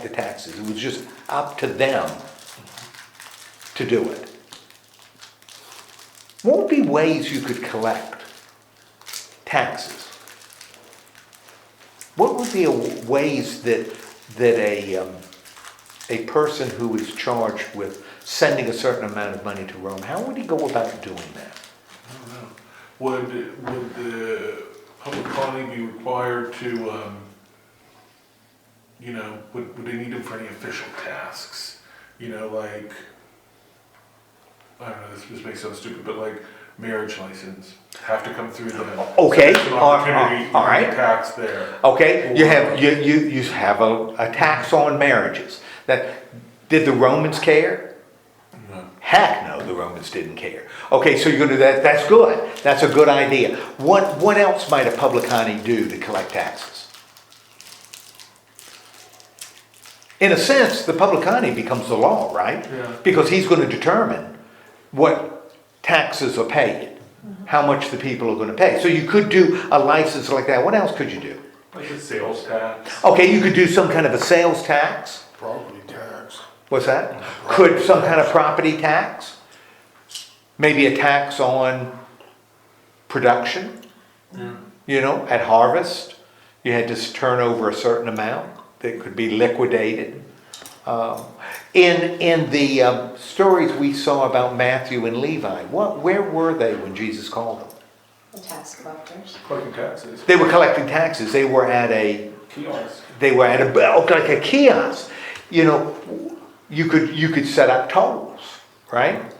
Speaker 1: the taxes? It was just up to them to do it. What would be ways you could collect taxes? What would be ways that a person who is charged with sending a certain amount of money to Rome, how would he go about doing that?
Speaker 4: I don't know. Would the publicani be required to, would they need him for any official tasks? Like, I don't know, this makes sound stupid, but like marriage license, have to come through the.
Speaker 1: Okay,
Speaker 4: so there's an opportunity
Speaker 1: all right.
Speaker 4: to tax there.
Speaker 1: Okay, you have a tax on marriages. Did the Romans care?
Speaker 4: No.
Speaker 1: Heck no, the Romans didn't care. Okay, so you're going to do that. That's good. That's a good idea. What else might a publicani do to collect taxes? In a sense, the publicani becomes the law, right?
Speaker 4: Yeah.
Speaker 1: Because he's going to determine what taxes are paid, how much the people are going to pay. So you could do a license like that. What else could you do?
Speaker 4: Like a sales tax.
Speaker 1: Okay, you could do some kind of a sales tax.
Speaker 4: Property tax.
Speaker 1: What's that? Could some kind of property tax? Maybe a tax on production?
Speaker 4: Yeah.
Speaker 1: At harvest, you had to turn over a certain amount that could be liquidated. In the stories we saw about Matthew and Levi, where were they when Jesus called them?
Speaker 3: The tax collectors.
Speaker 4: Collecting taxes.
Speaker 1: They were collecting taxes. They were at a
Speaker 4: Kiosk.
Speaker 1: like a kiosk. You know, you could set up tolls, right?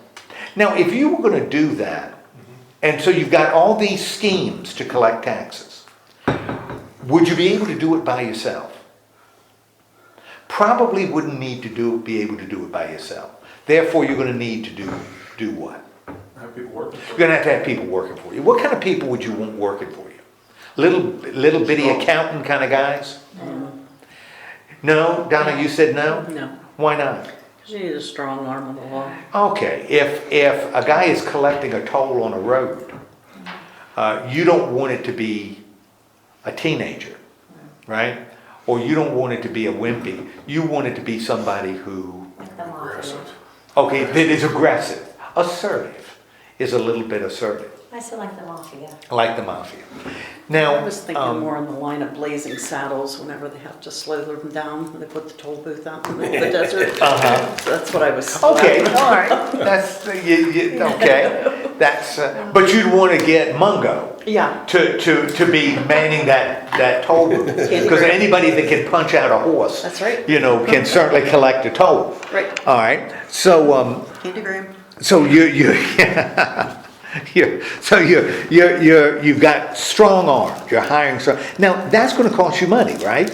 Speaker 1: Now, if you were going to do that, and so you've got all these schemes to collect taxes, would you be able to do it by yourself? Probably wouldn't need to be able to do it by yourself. Therefore, you're going to need to do what?
Speaker 4: Have people working for
Speaker 1: You're going to have people working for you. What kind of people would you want working for you? Little bitty accountant kind of guys? No? Donna, you said no?
Speaker 2: No,
Speaker 1: Why not?
Speaker 2: because you need a strong arm of the law.
Speaker 1: Okay, if a guy is collecting a toll on a road, you don't want it to be a teenager, right? Or you don't want it to be a wimpy. You want it to be somebody who,
Speaker 3: Like the mafia.
Speaker 4: aggressive.
Speaker 1: okay, that is aggressive. Assertive is a little bit assertive,
Speaker 3: I said like the mafia.
Speaker 1: like the mafia. Now,
Speaker 2: I was thinking more in the line of Blazing Saddles, whenever they have to slow them down, when they put the toll booth out in the middle of the desert. So that's what I was.
Speaker 1: okay, all right, that's, okay, that's, but you'd want to get Mungo
Speaker 2: Yeah,
Speaker 1: to be manning that toll booth. Because anybody that can punch out a horse,
Speaker 2: that's right.
Speaker 1: you know, can certainly collect a toll.
Speaker 2: Right.
Speaker 1: All right, so,
Speaker 2: Candy Graham.
Speaker 1: so you've got strong arms, you're hiring strong, now that's gonna cost you money, right?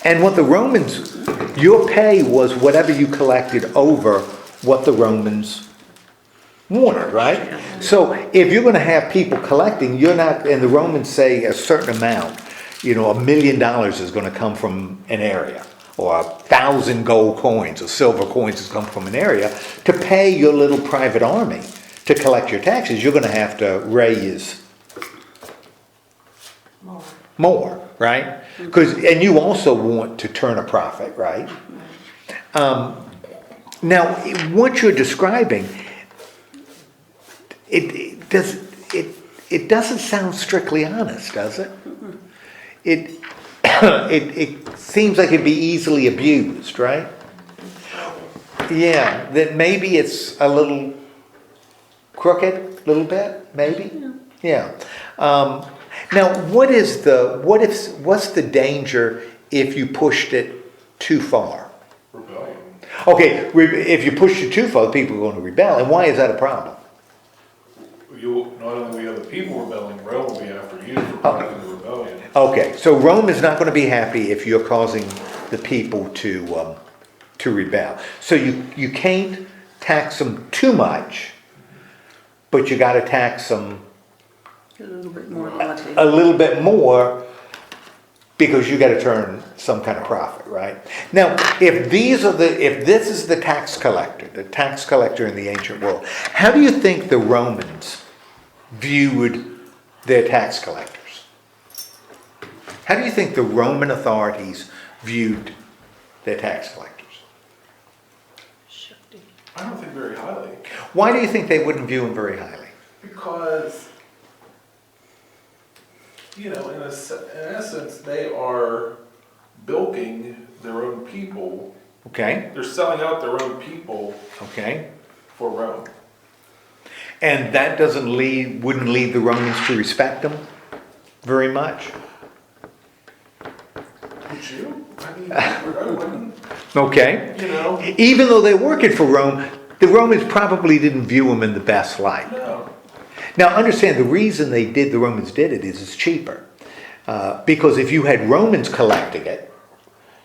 Speaker 1: And what the Romans, your pay was whatever you collected over what the Romans wanted, right? So if you're gonna have people collecting, you're not, and the Romans say a certain amount, you know, $1 million is gonna come from an area, or 1,000 gold coins or silver coins is come from an area, to pay your little private army to collect your taxes, you're gonna have to raise more, right? And you also want to turn a profit, right? Now, what you're describing, it doesn't sound strictly honest, does it? It seems like it'd be easily abused, right? Yeah, that maybe it's a little crooked, a little bit, maybe? Yeah. Now, what's the danger if you pushed it too far?
Speaker 4: Rebellion.
Speaker 1: Okay, if you push it too far, people are going to rebel, and why is that a problem?
Speaker 4: Not only will the people rebelling, Rome will be after you for causing the rebellion.
Speaker 1: Okay, so Rome is not going to be happy if you're causing the people to rebel. So you can't tax them too much, but you got to tax them
Speaker 2: A little bit more than what they.
Speaker 1: a little bit more because you got to turn some kind of profit, right? Now, if this is the tax collector in the ancient world, how do you think the Romans viewed their tax collectors? How do you think the Roman authorities viewed their tax collectors?
Speaker 4: I don't think very highly.
Speaker 1: Why do you think they wouldn't view them very highly?
Speaker 4: Because, in essence, they are bilking their own people.
Speaker 1: Okay,
Speaker 4: They're selling out their own people
Speaker 1: okay.
Speaker 4: for Rome.
Speaker 1: And that wouldn't lead the Romans to respect them very much?
Speaker 4: Would you? I mean, I wouldn't.
Speaker 1: Okay.
Speaker 4: You
Speaker 1: Even though they're working for Rome, the Romans probably didn't view them in the best light.
Speaker 4: No.
Speaker 1: Now understand, the reason the Romans did it is it's cheaper. Because if you had Romans collecting it,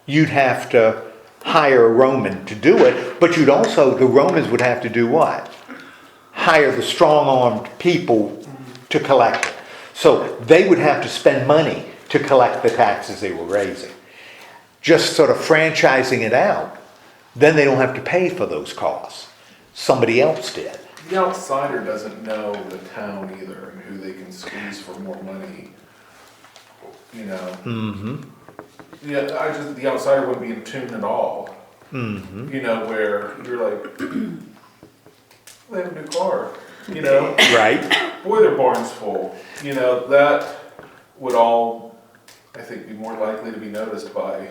Speaker 1: you'd have to hire a Roman to do it, but the Romans would have to do what? Hire the strong-armed people to collect it. So they would have to spend money to collect the taxes they were raising. Just sort of franchising it out, then they don't have to pay for those costs. Somebody else did.
Speaker 4: The outsider doesn't know the town either and who they can squeeze for more money.
Speaker 1: Mm-hmm.
Speaker 4: Yeah, the outsider wouldn't be in tune at all.
Speaker 1: Mm-hmm.
Speaker 4: Where you're like, they have a new car.
Speaker 1: Right.
Speaker 4: Boy, their barn's full. That would all, I think, be more likely to be noticed by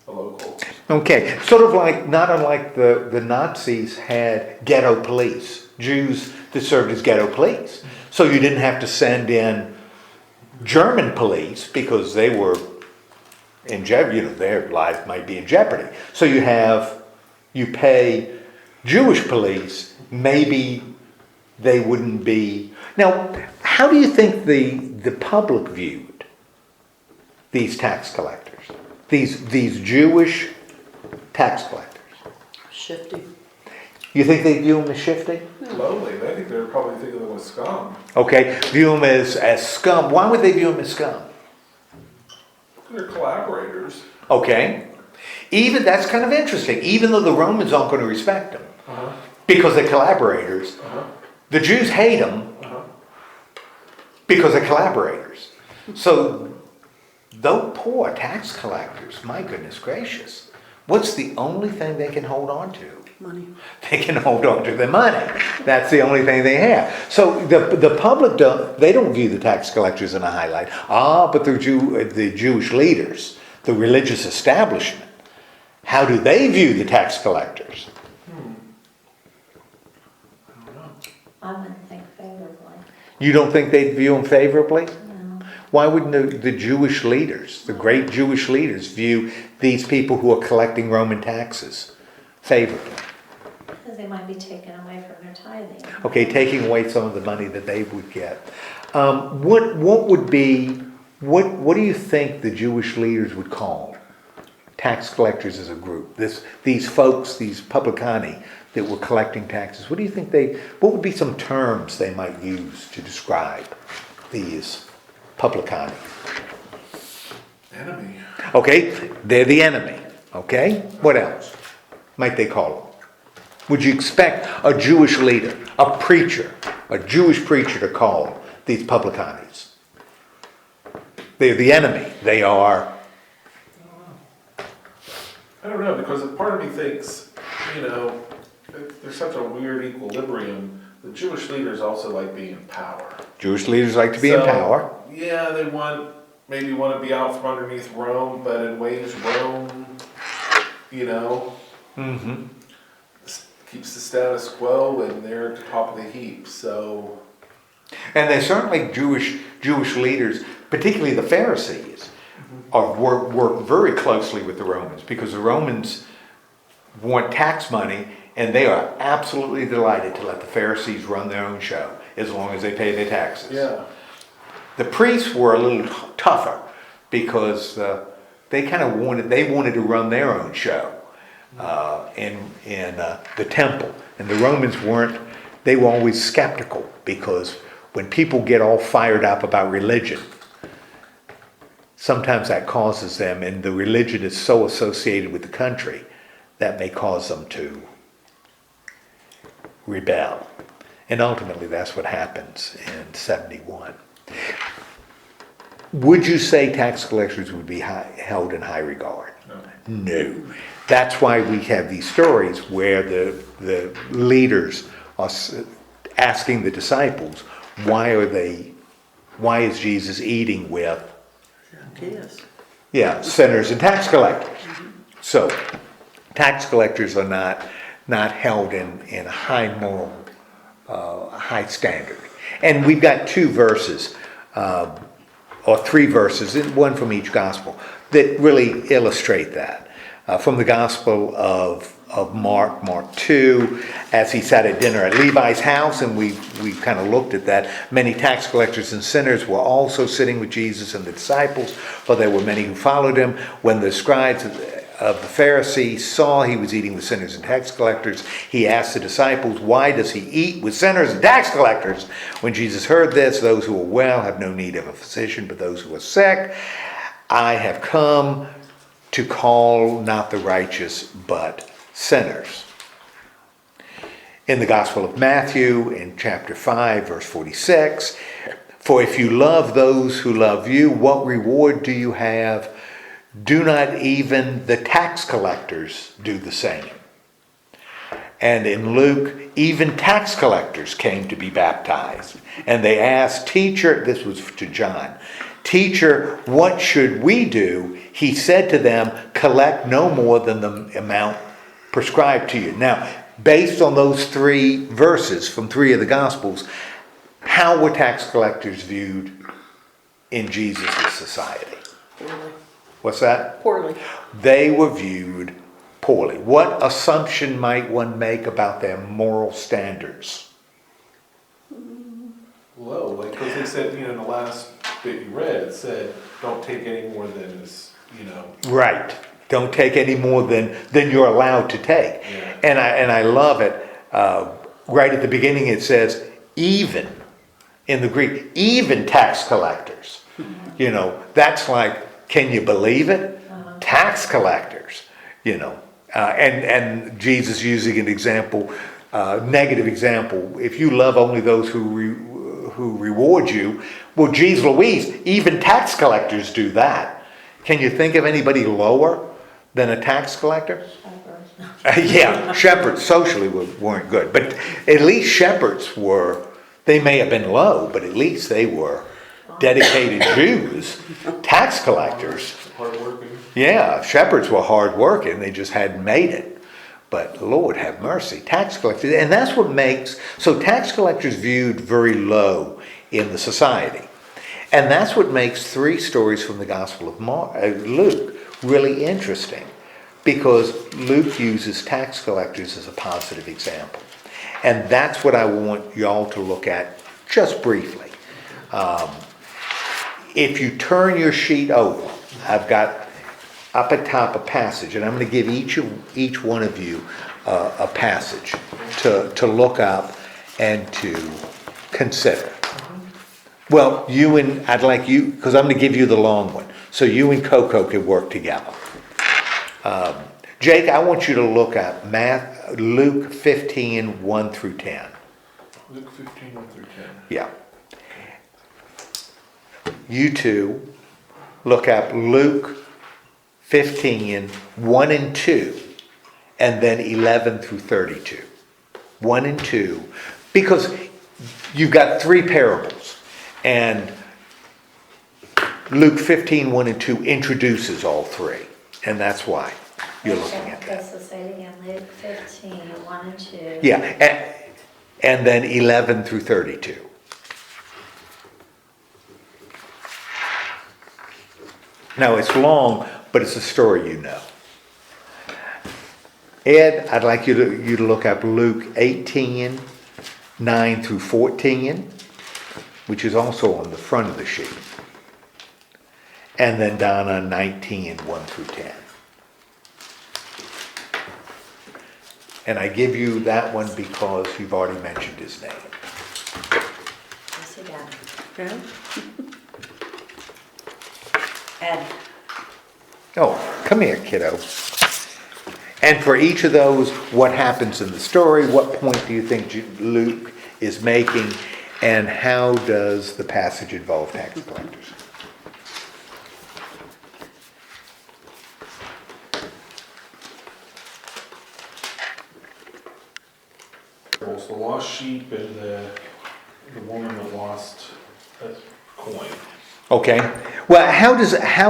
Speaker 4: a local.
Speaker 1: Okay, sort of like, not unlike the Nazis had ghetto police, Jews that served as ghetto police. So you didn't have to send in German police because they were in jeopardy, their life might be in jeopardy. So you pay Jewish police, maybe they wouldn't be. Now, how do you think the public viewed these tax collectors? These Jewish tax collectors?
Speaker 2: Shifty.
Speaker 1: You think they view them as shifty?
Speaker 4: Lowly. I think they're probably thinking of them as scum.
Speaker 1: Okay, view them as scum. Why would they view them as scum?
Speaker 4: They're collaborators.
Speaker 1: Okay. That's kind of interesting. Even though the Romans aren't going to respect them, because they're collaborators, the Jews hate them because they're collaborators. So, those poor tax collectors, my goodness gracious, what's the only thing they can hold on to?
Speaker 2: Money.
Speaker 1: They can hold on to their money. That's the only thing they have. So the public don't view the tax collectors in a highlight. But the Jewish leaders, the religious establishment, how do they view the tax collectors?
Speaker 4: I don't know.
Speaker 3: I wouldn't think favorably.
Speaker 1: You don't think they view them favorably?
Speaker 3: No.
Speaker 1: Why wouldn't the Jewish leaders, the great Jewish leaders, view these people who are collecting Roman taxes favorably?
Speaker 3: Because they might be taken away from their tithing.
Speaker 1: Okay, taking away some of the money that they would get. What do you think the Jewish leaders would call tax collectors as a group? These folks, these publicani that were collecting taxes. What do you think what would be some terms they might use to describe these publicani?
Speaker 4: Enemy.
Speaker 1: Okay, they're the enemy. Okay, what else might they call them? Would you expect a Jewish leader, a Jewish preacher to call these publicanis? They're the enemy. They are.
Speaker 4: I don't know, because part of me thinks, there's such a weird equilibrium. The Jewish leaders also like being in power.
Speaker 1: Jewish leaders like to be in power.
Speaker 4: Yeah, they maybe want to be out from underneath Rome, but in ways Rome, keeps the status quo and they're at the top of the heap. So,
Speaker 1: and they certainly Jewish leaders, particularly the Pharisees, work very closely with the Romans because the Romans want tax money, and they are absolutely delighted to let the Pharisees run their own show as long as they pay their taxes.
Speaker 4: yeah.
Speaker 1: The priests were a little tougher because they wanted to run their own show in the temple, and the Romans weren't. They were always skeptical because when people get all fired up about religion, sometimes that causes them, and the religion is so associated with the country, that may cause them to rebel. And ultimately that's what happens in 71. Would you say tax collectors would be held in high regard? No. That's why we have these stories where the leaders are asking the disciples, why is Jesus eating with sinners and tax collectors? So tax collectors are not held in a high moral, high standard. And we've got two verses, or three verses, one from each gospel, that really illustrate that. From the Gospel of Mark 2, as he sat at dinner at Levi's house, and we kind of looked at that. Many tax collectors and sinners were also sitting with Jesus and the disciples, for there were many who followed him. When the scribes of the Pharisees saw he was eating with sinners and tax collectors, he asked the disciples, why does he eat with sinners and tax collectors? When Jesus heard this, those who are well have no need of a physician, but those who are sick. I have come to call not the righteous, but sinners. In the Gospel of Matthew, in chapter 5, verse 46, for if you love those who love you, what reward do you have? Do not even the tax collectors do the same? And in Luke, even tax collectors came to be baptized. And they asked, teacher, this was to John, Teacher, what should we do? He said to them, collect no more than the amount prescribed to you. Now, based on those 3 verses from 3 of the Gospels, how were tax collectors viewed in Jesus' society?
Speaker 2: Poorly.
Speaker 1: What's that?
Speaker 2: Poorly.
Speaker 1: They were viewed poorly. What assumption might one make about their moral standards?
Speaker 4: Low, like, because they said, in the last bit you read, it said, don't take any more than is,
Speaker 1: Right. Don't take any more than you're allowed to take.
Speaker 4: Yeah.
Speaker 1: And I love it. Right at the beginning it says, even, in the Greek, even tax collectors. That's like, can you believe it? Tax collectors, and Jesus using an example, negative example. If you love only those who reward you, well, geez Louise, even tax collectors do that. Can you think of anybody lower than a tax collector? Yeah, shepherds socially weren't good, but at least shepherds were. They may have been low, but at least they were dedicated Jews. Tax collectors,
Speaker 4: hardworking.
Speaker 1: yeah, shepherds were hardworking. They just hadn't made it. But Lord have mercy, tax collectors, and that's what makes tax collectors viewed very low in the society, and that's what makes 3 stories from the Gospel of Luke really interesting, because Luke uses tax collectors as a positive example. And that's what I want y'all to look at just briefly. If you turn your sheet over, I've got up at top a passage, and I'm going to give each one of you a passage to look up and to consider. Well, I'd like you, because I'm going to give you the long one, so you and Coco can work together. Jake, I want you to look at Luke 15, 1 through 10.
Speaker 4: Luke 15, 1 through 10.
Speaker 1: Yeah. You two look at Luke 15, 1 and 2, and then 11 through 32. 1 and 2, because you've got 3 parables, and Luke 15, 1 and 2 introduces all 3, and that's why you're looking at that.
Speaker 3: So say it again, Luke 15, 1 and 2.
Speaker 1: Yeah, and then 11 through 32. Now, it's long, but it's a story you know. Ed, I'd like you to look up Luke 18, 9 through 14, which is also on the front of the sheet. And then Donna 19, 1 through 10. And I give you that one because you've already mentioned his name.
Speaker 3: Yes, you got it.
Speaker 2: Okay.
Speaker 3: Ed.
Speaker 1: Oh, come here, kiddo. And for each of those, what happens in the story? What point do you think Luke is making? And how does the passage involve tax collectors?
Speaker 4: The lost sheep and the woman that lost a coin.
Speaker 1: Okay. Well, how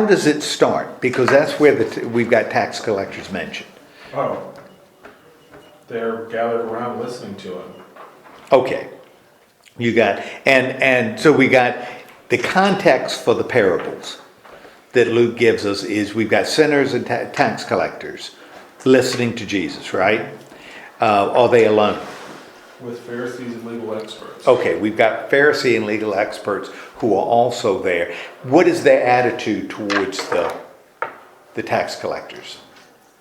Speaker 1: does it start? Because that's where we've got tax collectors mentioned.
Speaker 4: Oh, they're gathered around listening to him.
Speaker 1: Okay. You got, and so we got the context for the parables that Luke gives us is we've got sinners and tax collectors listening to Jesus, right? Are they alone?
Speaker 4: With Pharisees and legal experts.
Speaker 1: Okay, we've got Pharisee and legal experts who are also there. What is their attitude towards the tax collectors?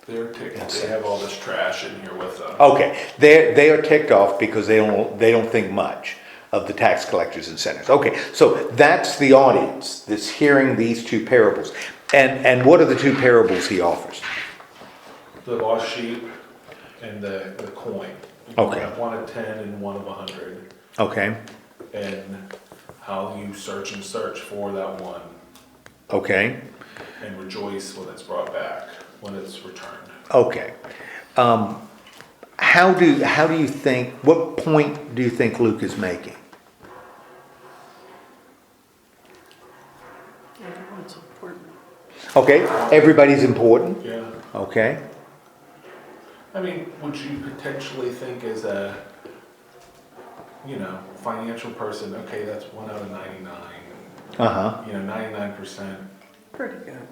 Speaker 4: They're ticked. They have all this trash in here with them.
Speaker 1: Okay, they are ticked off because they don't think much of the tax collectors and sinners. Okay, so that's the audience that's hearing these 2 parables. And what are the 2 parables he offers?
Speaker 4: The lost sheep and the coin.
Speaker 1: Okay.
Speaker 4: One of 10 and one of 100.
Speaker 1: Okay,
Speaker 4: And how you search and search for that one
Speaker 1: okay,
Speaker 4: and rejoice when it's brought back, when it's returned.
Speaker 1: okay. How do you think, what point do you think Luke is making? Okay, everybody's important,
Speaker 4: Yeah.
Speaker 1: okay?
Speaker 4: I mean, would you potentially think as a, financial person, okay, that's 1 out of 99.
Speaker 1: Uh-huh.
Speaker 4: 99%
Speaker 2: Pretty good.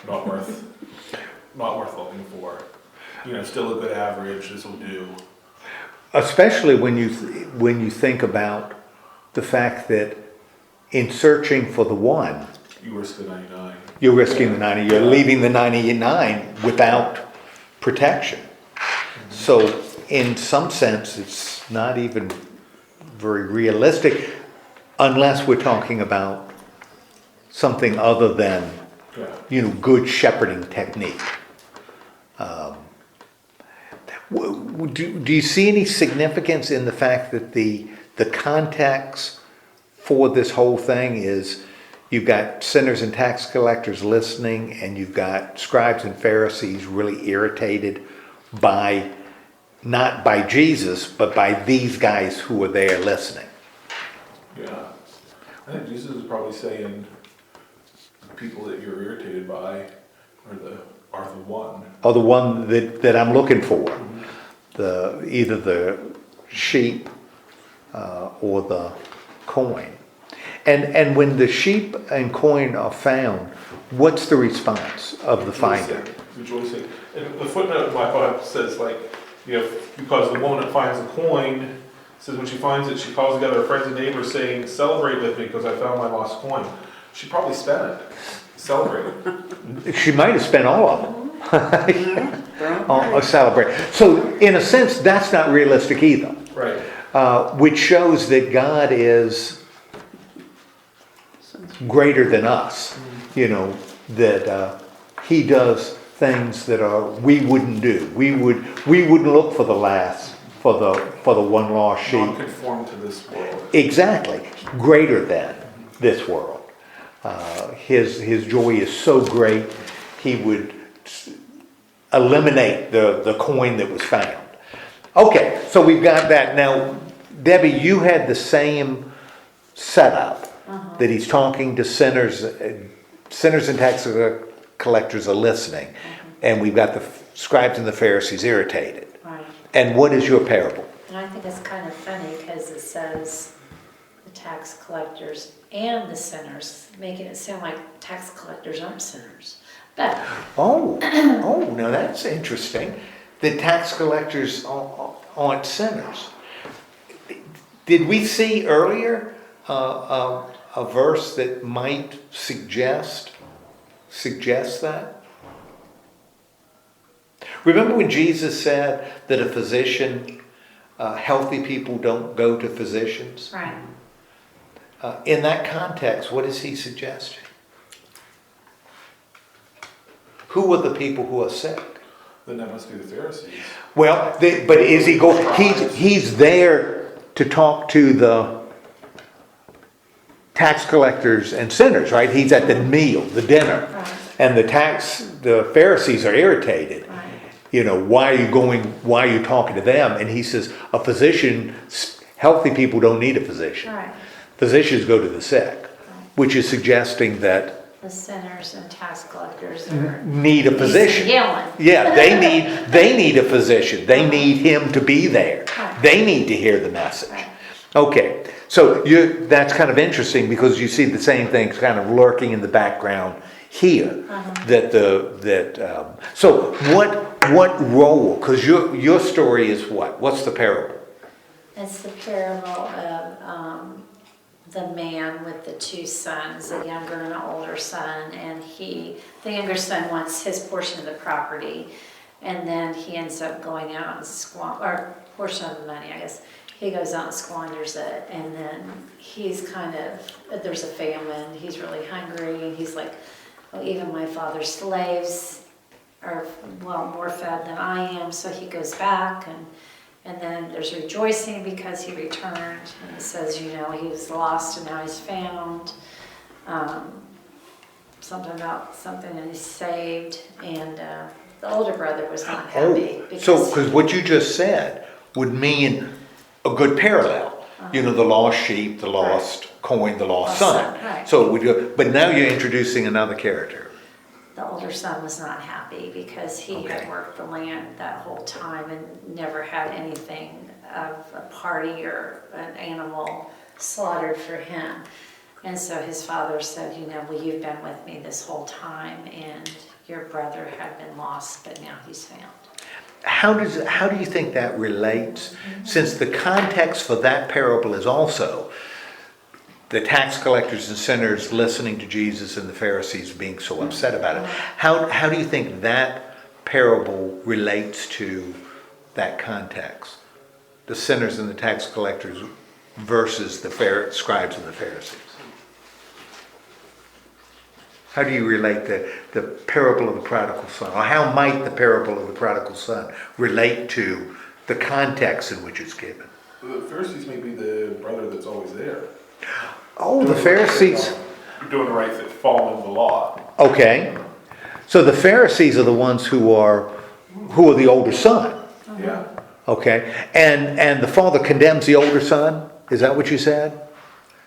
Speaker 4: not worth looking for. Still a good average, this will do.
Speaker 1: Especially when you think about the fact that in searching for the one,
Speaker 4: You risk the 99.
Speaker 1: you're risking the 90, you're leaving the 99 without protection. So in some sense, it's not even very realistic unless we're talking about something other than,
Speaker 4: Yeah.
Speaker 1: good shepherding technique. Do you see any significance in the fact that the context for this whole thing is you've got sinners and tax collectors listening, and you've got scribes and Pharisees really irritated by, not by Jesus, but by these guys who are there listening?
Speaker 4: Yeah. I think Jesus is probably saying the people that you're irritated by are the one.
Speaker 1: Or the one that I'm looking for. Either the sheep or the coin. And when the sheep and coin are found, what's the response of the finder?
Speaker 4: Rejoicing. And the footnote in my Bible says, because the woman that finds the coin, says when she finds it, she calls together her friends and neighbors saying, celebrate with me because I found my lost coin. She probably spent it. Celebrated.
Speaker 1: She might have spent all of them. Celebrate. So in a sense, that's not realistic either.
Speaker 4: Right.
Speaker 1: Which shows that God is greater than us. That He does things that we wouldn't do. We wouldn't look for the last, for the one lost sheep.
Speaker 4: Not conform to this world.
Speaker 1: Exactly. Greater than this world. His joy is so great, He would eliminate the coin that was found. Okay, so we've got that. Now, Debbie, you had the same setup, that he's talking to sinners. Sinners and tax collectors are listening, and we've got the scribes and the Pharisees irritated.
Speaker 3: Right.
Speaker 1: And what is your parable?
Speaker 3: And I think it's kind of funny because it says the tax collectors and the sinners, making it sound like tax collectors aren't sinners. But
Speaker 1: Oh, now that's interesting. The tax collectors aren't sinners. Did we see earlier a verse that might suggest that? Remember when Jesus said that a physician, healthy people don't go to physicians?
Speaker 3: right.
Speaker 1: In that context, what is he suggesting? Who are the people who are sick?
Speaker 4: Then that must be the Pharisees.
Speaker 1: Well, but is he going? He's there to talk to the tax collectors and sinners, right? He's at the meal, the dinner,
Speaker 3: Right.
Speaker 1: and the Pharisees are irritated.
Speaker 3: Right.
Speaker 1: Why are you talking to them? And he says, a physician, healthy people don't need a physician.
Speaker 3: Right.
Speaker 1: Physicians go to the sick, which is suggesting that
Speaker 3: The sinners and tax collectors are
Speaker 1: need a physician.
Speaker 3: yelling.
Speaker 1: Yeah, they need a physician. They need him to be there.
Speaker 3: Right.
Speaker 1: They need to hear the message.
Speaker 3: Right.
Speaker 1: Okay, so that's kind of interesting because you see the same things kind of lurking in the background here. So what role? Because your story is what? What's the parable?
Speaker 3: It's the parable of the man with the two sons, a younger and an older son, and the younger son wants his portion of the property, and then he ends up going out and or portion of the money, I guess. He goes out and squanders it, and then there's a famine, he's really hungry, and he's like, well, even my father's slaves are, more fed than I am, so he goes back, and then there's rejoicing because he returned, and it says, he was lost and now he's found. Something about something and he's saved, and the older brother was not happy.
Speaker 1: Because what you just said would mean a good parallel. The lost sheep, the lost coin, the lost son.
Speaker 3: Right.
Speaker 1: So it would go, but now you're introducing another character.
Speaker 3: the older son was not happy because he had
Speaker 1: Okay.
Speaker 3: worked the land that whole time and never had anything of a party or an animal slaughtered for him. And so his father said, well, you've been with me this whole time, and your brother had been lost, but now he's found.
Speaker 1: How do you think that relates? Since the context for that parable is also the tax collectors and sinners listening to Jesus and the Pharisees being so upset about it. How do you think that parable relates to that context? The sinners and the tax collectors versus the scribes and the Pharisees. How do you relate the parable of the prodigal son? Or how might the parable of the prodigal son relate to the context in which it's given?
Speaker 4: The Pharisees may be the brother that's always there.
Speaker 1: Oh, the Pharisees.
Speaker 4: Doing the right thing, following the law.
Speaker 1: Okay. So the Pharisees are the ones who are the older son.
Speaker 4: Yeah.
Speaker 1: Okay. And the father condemns the older son? Is that what you said?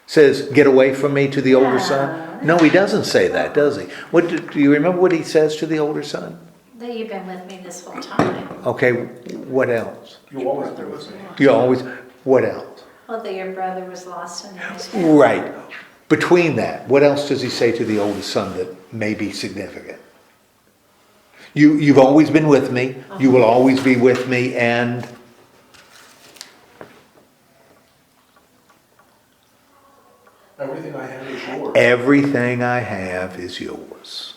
Speaker 1: Says, get away from me to the older son? No, he doesn't say that, does he? Do you remember what he says to the older son?
Speaker 3: That you've been with me this whole time.
Speaker 1: Okay, what else?
Speaker 4: You always been with me.
Speaker 1: What else?
Speaker 3: Well, that your brother was lost and now he's found.
Speaker 1: Right. Between that, what else does he say to the older son that may be significant? You've always been with me. You will always be with me, and
Speaker 4: Everything I have is yours.
Speaker 1: everything I have is yours.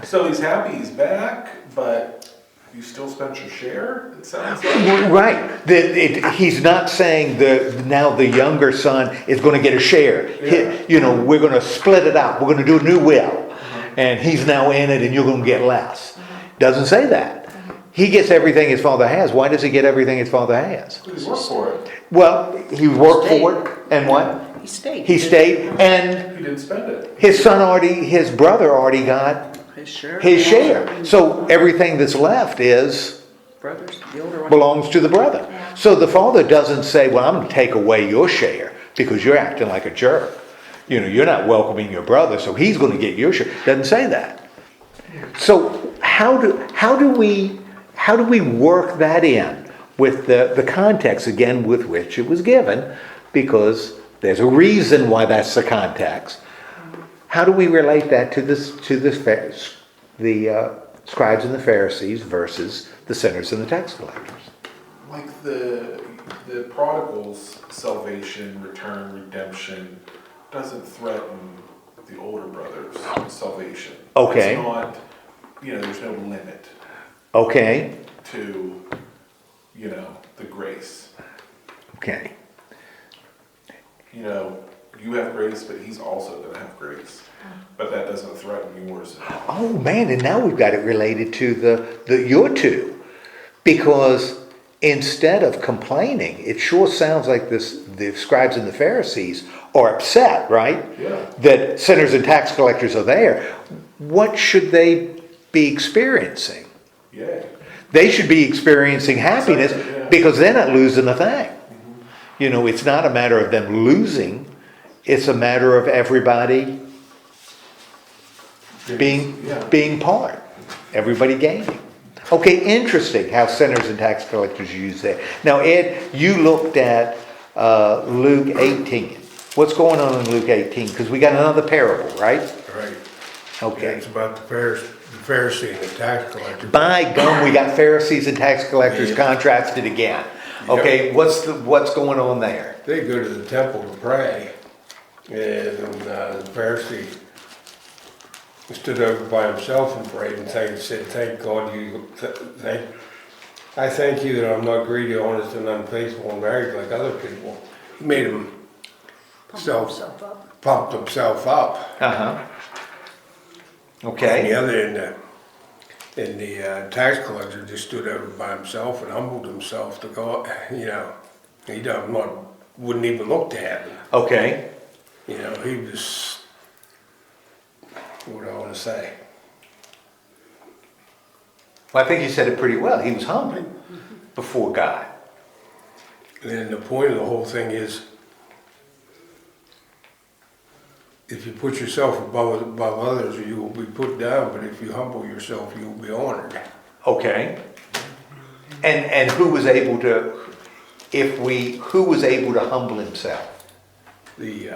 Speaker 4: So he's happy he's back, but you still spent your share, it sounds like?
Speaker 1: Right. He's not saying now the younger son is going to get a share.
Speaker 4: Yeah.
Speaker 1: We're going to split it out. We're going to do a new will. And he's now in it and you're going to get less. Doesn't say that. He gets everything his father has. Why does he get everything his father has?
Speaker 4: He's worked for it.
Speaker 1: Well, he worked for it, and what?
Speaker 2: He stayed.
Speaker 1: He stayed, and
Speaker 4: He didn't spend it.
Speaker 1: his brother already got
Speaker 2: His share.
Speaker 1: his share. So everything that's left
Speaker 2: Brothers, the older one.
Speaker 1: belongs to the brother. So the father doesn't say, well, I'm going to take away your share because you're acting like a jerk. You're not welcoming your brother, so he's going to get your share. Doesn't say that. So how do we work that in with the context again with which it was given? Because there's a reason why that's the context. How do we relate that to the scribes and the Pharisees versus the sinners and the tax collectors?
Speaker 4: Like the prodigal's salvation, return, redemption doesn't threaten the older brother's salvation.
Speaker 1: Okay.
Speaker 4: It's not, there's no limit
Speaker 1: Okay.
Speaker 4: to, the grace.
Speaker 1: Okay.
Speaker 4: You have grace, but he's also going to have grace. But that doesn't threaten yours.
Speaker 1: Oh man, and now we've got it related to the your two. Because instead of complaining, it sure sounds like the scribes and the Pharisees are upset, right?
Speaker 4: Yeah.
Speaker 1: That sinners and tax collectors are there. What should they be experiencing?
Speaker 4: Yay.
Speaker 1: They should be experiencing happiness because they're not losing a thing. It's not a matter of them losing. It's a matter of everybody being part. Everybody gaining. Okay, interesting how sinners and tax collectors use that. Now, Ed, you looked at Luke 18. What's going on in Luke 18? Because we got another parable, right?
Speaker 5: Right.
Speaker 1: Okay.
Speaker 5: Yeah, it's about the Pharisee and the tax collector.
Speaker 1: By gum, we got Pharisees and tax collectors contrasted again. Okay, what's going on there?
Speaker 5: They go to the temple to pray, and the Pharisee stood over by himself and prayed and said, "Thank God I thank you that I'm not greedy, honest, and unfaithful and married like other people." He made pumped himself up.
Speaker 1: Uh-huh.
Speaker 5: And
Speaker 1: Okay.
Speaker 5: the other end, the tax collector just stood over by himself and humbled himself to go, he wouldn't even look to heaven.
Speaker 1: Okay.
Speaker 5: He was, what do I want to say?
Speaker 1: Well, I think you said it pretty well. He was humble before God.
Speaker 5: And then the point of the whole thing is if you put yourself above others, you will be put down, but if you humble yourself, you will be honored.
Speaker 1: Okay. And who was able to, who was able to humble himself?
Speaker 5: The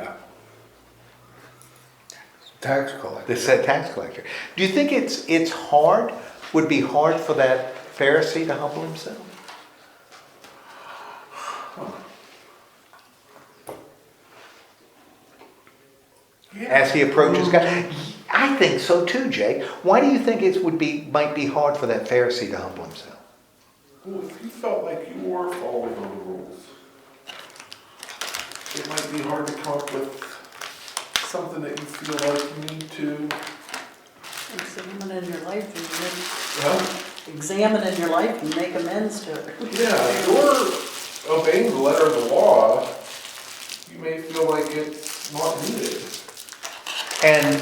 Speaker 5: tax collector.
Speaker 1: The said tax collector. Do you think it's hard, would be hard for that Pharisee to humble himself?
Speaker 4: Yeah.
Speaker 1: As he approaches God? I think so too, Jay. Why do you think might be hard for that Pharisee to humble himself?
Speaker 4: Well, if you felt like you were following all the rules, it might be hard to come up with something that you feel like you need to.
Speaker 2: Examine in your life
Speaker 4: Well,
Speaker 2: and examine in your life and make amends to it.
Speaker 4: yeah, if you're obeying the letter of the law, you may feel like it's not needed.
Speaker 1: And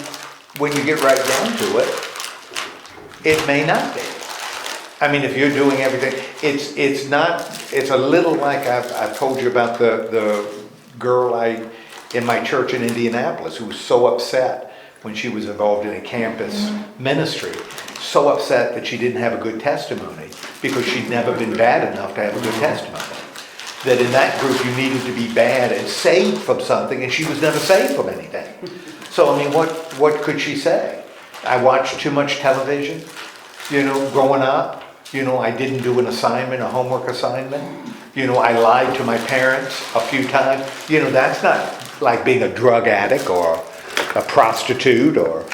Speaker 1: when you get right down to it, it may not be. I mean, if you're doing everything, it's a little like I've told you about the girl in my church in Indianapolis who was so upset when she was involved in a campus ministry, so upset that she didn't have a good testimony because she'd never been bad enough to have a good testimony. That in that group you needed to be bad and saved from something, and she was never saved from anything. So, I mean, what could she say? I watched too much television, growing up. I didn't do an assignment, a homework assignment. I lied to my parents a few times. That's not like being a drug addict or a prostitute or,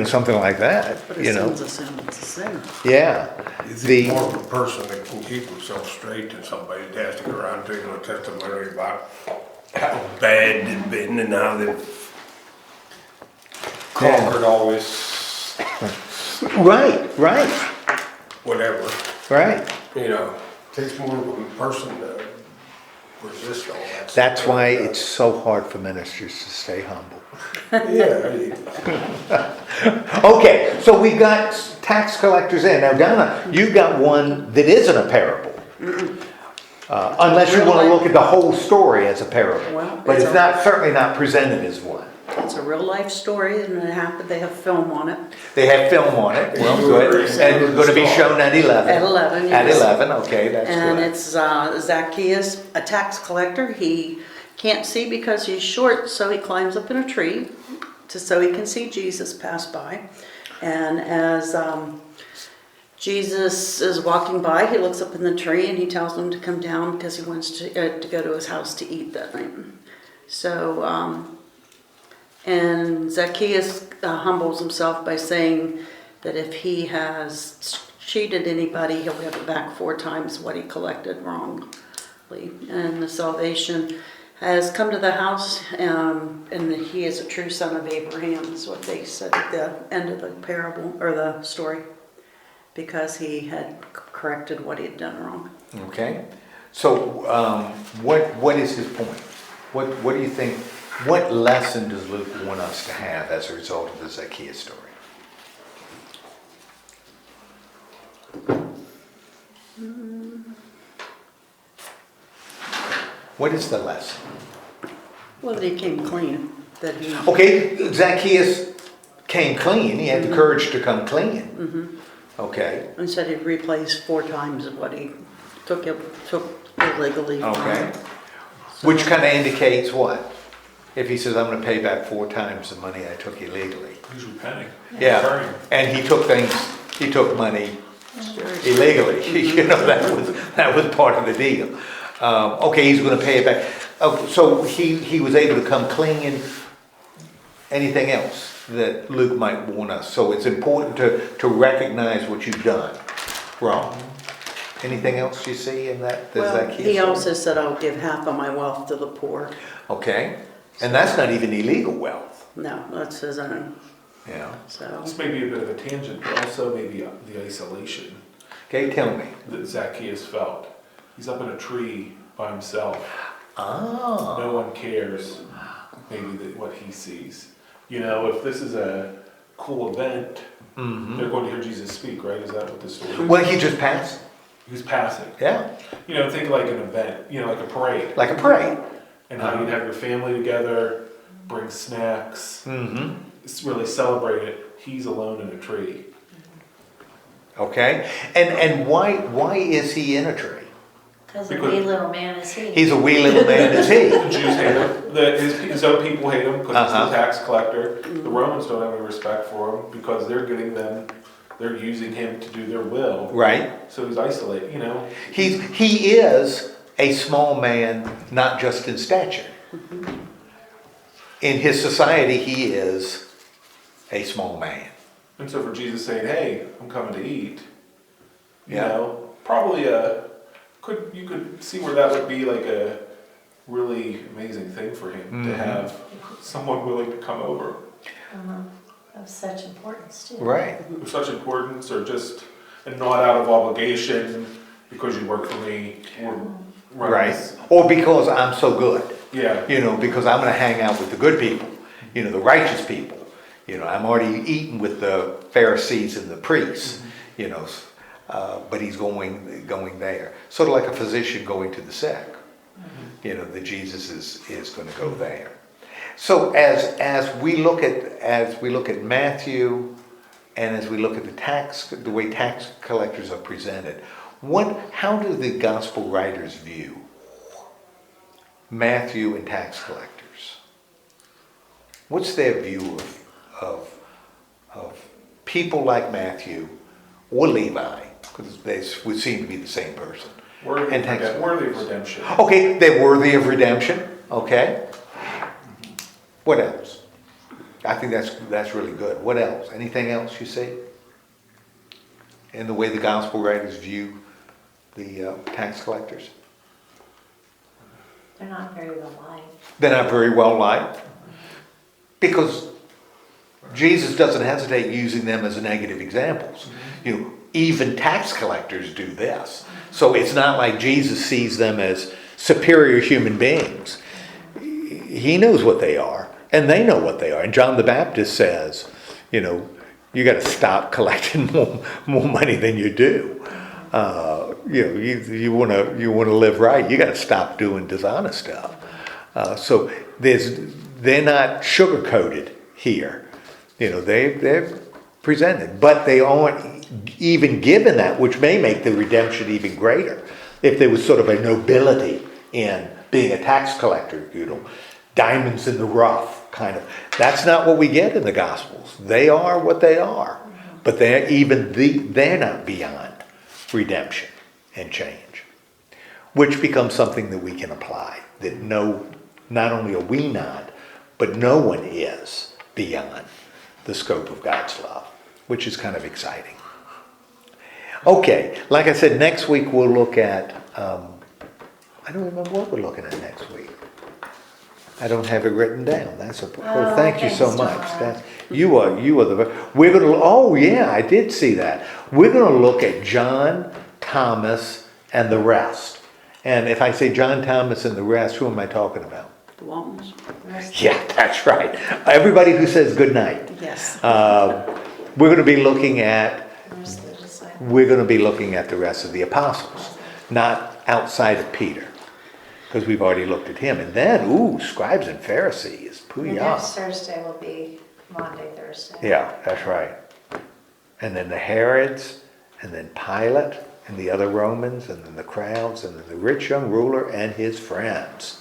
Speaker 1: something like that,
Speaker 2: But a sin's a sin, it's a sin.
Speaker 1: Yeah.
Speaker 5: It's more of a person that can keep himself straight than somebody that has to go around taking a testimony about how bad they've been and how they've conquered all this
Speaker 1: Right.
Speaker 5: whatever.
Speaker 1: Right.
Speaker 5: Takes more of a person to resist all that.
Speaker 1: That's
Speaker 5: stuff.
Speaker 1: why it's so hard for ministers to stay humble.
Speaker 5: Yeah.
Speaker 1: Okay, so we've got tax collectors in. Now, Donna, you've got one that isn't a parable. Unless you want to look at the whole story as a parable.
Speaker 2: Well,
Speaker 1: But
Speaker 2: it's
Speaker 1: it's certainly not presented as one.
Speaker 2: It's a real life story and it happened, they have film on it.
Speaker 1: They have film on it. Well, good. And it's going to be shown at 11.
Speaker 2: At 11,
Speaker 1: At
Speaker 2: yes.
Speaker 1: 11, okay, that's
Speaker 2: And
Speaker 1: good.
Speaker 2: it's Zacchaeus, a tax collector. He can't see because he's short, so he climbs up in a tree so he can see Jesus pass by. And as Jesus is walking by, he looks up in the tree and he tells him to come down because he wants to go to his house to eat that night. So, and Zacchaeus humbles himself by saying that if he has cheated anybody, he'll give it back 4 times what he collected wrongly. And the salvation has come to the house, and he is a true son of Abraham, is what they said at the end of the parable, or the story, because he had corrected what he had done wrong.
Speaker 1: Okay. So, what is his point? What do you think? What lesson does Luke want us to have as a result of the Zacchaeus story? What is the lesson?
Speaker 2: Well, that he came clean. That he.
Speaker 1: Okay, Zacchaeus came clean. He had the courage to come clean. Okay.
Speaker 2: And said he'd replace 4 times of what he took illegally.
Speaker 1: Okay. Which kind of indicates what? If he says, I'm going to pay back 4 times the money I took illegally.
Speaker 4: He's repenting.
Speaker 1: Yeah.
Speaker 4: Turning.
Speaker 1: And he took money illegally. That was part of the deal. Okay, he's going to pay it back. So he was able to come clean. Anything else that Luke might warn us? So it's important to recognize what you've done wrong. Anything else you see in that?
Speaker 2: Well, he also said, I'll give half of my wealth to the poor.
Speaker 1: Okay, and that's not even illegal wealth.
Speaker 2: No, that's his own.
Speaker 1: Yeah.
Speaker 2: So.
Speaker 4: This may be a bit of a tangent, but also maybe the isolation
Speaker 1: Okay, tell me.
Speaker 4: that Zacchaeus felt. He's up in a tree by himself.
Speaker 1: Ah.
Speaker 4: No one cares maybe what he sees. If this is a cool event, they're going to hear Jesus speak, right? Is that what the story is?
Speaker 1: Well, he just passed.
Speaker 4: He was passing.
Speaker 1: Yeah.
Speaker 4: Think like an event, like a parade.
Speaker 1: Like a parade.
Speaker 4: And how you'd have your family together, bring snacks,
Speaker 1: Mm-hmm.
Speaker 4: really celebrate it. He's alone in a tree.
Speaker 1: Okay, and why is he in a tree?
Speaker 3: Because a wee little man is he.
Speaker 1: He's a wee little man as he.
Speaker 4: The Jews hate him. His own people hate him because he's the tax collector. The Romans don't have any respect for him because they're using him to do their will.
Speaker 1: Right.
Speaker 4: So he's isolated, you know.
Speaker 1: He is a small man, not just in stature. In his society, he is a small man.
Speaker 4: And so for Jesus saying, "Hey, I'm coming to eat," you
Speaker 1: Yeah.
Speaker 4: know, probably you could see where that would be like a really amazing thing for him to have someone willing to come over.
Speaker 3: Of such importance too.
Speaker 1: Right.
Speaker 4: Of such importance, or just and not out of obligation because you work for me, or
Speaker 1: Right. Or because I'm so good.
Speaker 4: Yeah.
Speaker 1: You know, because I'm going to hang out with the good people. You know, the righteous people. You know, I'm already eating with the Pharisees and the priests. You know, but he's going there, sort of like a physician going to the sick. You know, that Jesus is going to go there. So as we look at Matthew, and as we look at the way tax collectors are presented, how do the gospel writers view Matthew and tax collectors? What's their view of people like Matthew or Levi, because they would seem to be the same person?
Speaker 4: Worthy of redemption.
Speaker 1: Okay, they're worthy of redemption. Okay. What else? I think that's really good. What else? Anything else you see? In the way the gospel writers view the tax collectors?
Speaker 3: They're not very well liked.
Speaker 1: They're not very well liked. Because Jesus doesn't hesitate using them as negative examples. You know, even tax collectors do this. So it's not like Jesus sees them as superior human beings. He knows what they are, and they know what they are. And John the Baptist says, you know, you got to stop collecting more money than you do. You know, you want to live right. You got to stop doing dishonest stuff. So they're not sugar-coated here. You know, they're presented, but they aren't even given that, which may make the redemption even greater. If there was sort of a nobility in being a tax collector, you know, diamonds in the rough kind of. That's not what we get in the Gospels. They are what they are, but they're not beyond redemption and change, which becomes something that we can apply. That not only are we not, but no one is beyond the scope of God's love, which is kind of exciting. Okay, like I said, next week we'll look at, I don't remember what we're looking at next week. I don't have it written down. Thank you so much. You are we're going to, oh yeah, I did see that. We're going to look at John, Thomas, and the rest. And if I say John, Thomas, and the rest, who am I talking about?
Speaker 2: The Waltons.
Speaker 1: Yeah, that's right. Everybody who says good night.
Speaker 2: Yes.
Speaker 1: We're going to be looking at the rest of the apostles, not outside of Peter, because we've already looked at him. And then, Scribes and Pharisees.
Speaker 3: Next Thursday will be Monday, Thursday.
Speaker 1: Yeah, that's right. And then the Herods, and then Pilate, and the other Romans, and then the crowds, and then the rich young ruler and his friends.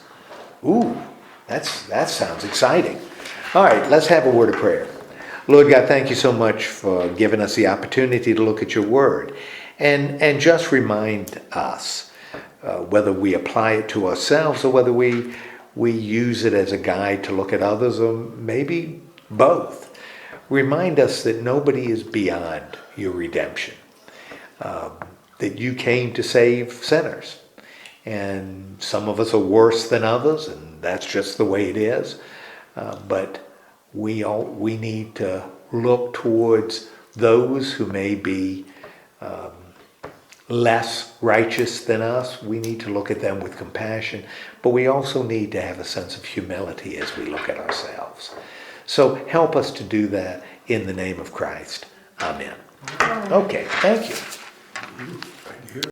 Speaker 1: That sounds exciting. All right, let's have a word of prayer. Lord God, thank you so much for giving us the opportunity to look at your word and just remind us, whether we apply it to ourselves or whether we use it as a guide to look at others, or maybe both. Remind us that nobody is beyond your redemption, that you came to save sinners. And some of us are worse than others, and that's just the way it is. But we need to look towards those who may be less righteous than us. We need to look at them with compassion, but we also need to have a sense of humility as we look at ourselves. So help us to do that in the name of Christ. Amen. Okay, thank you.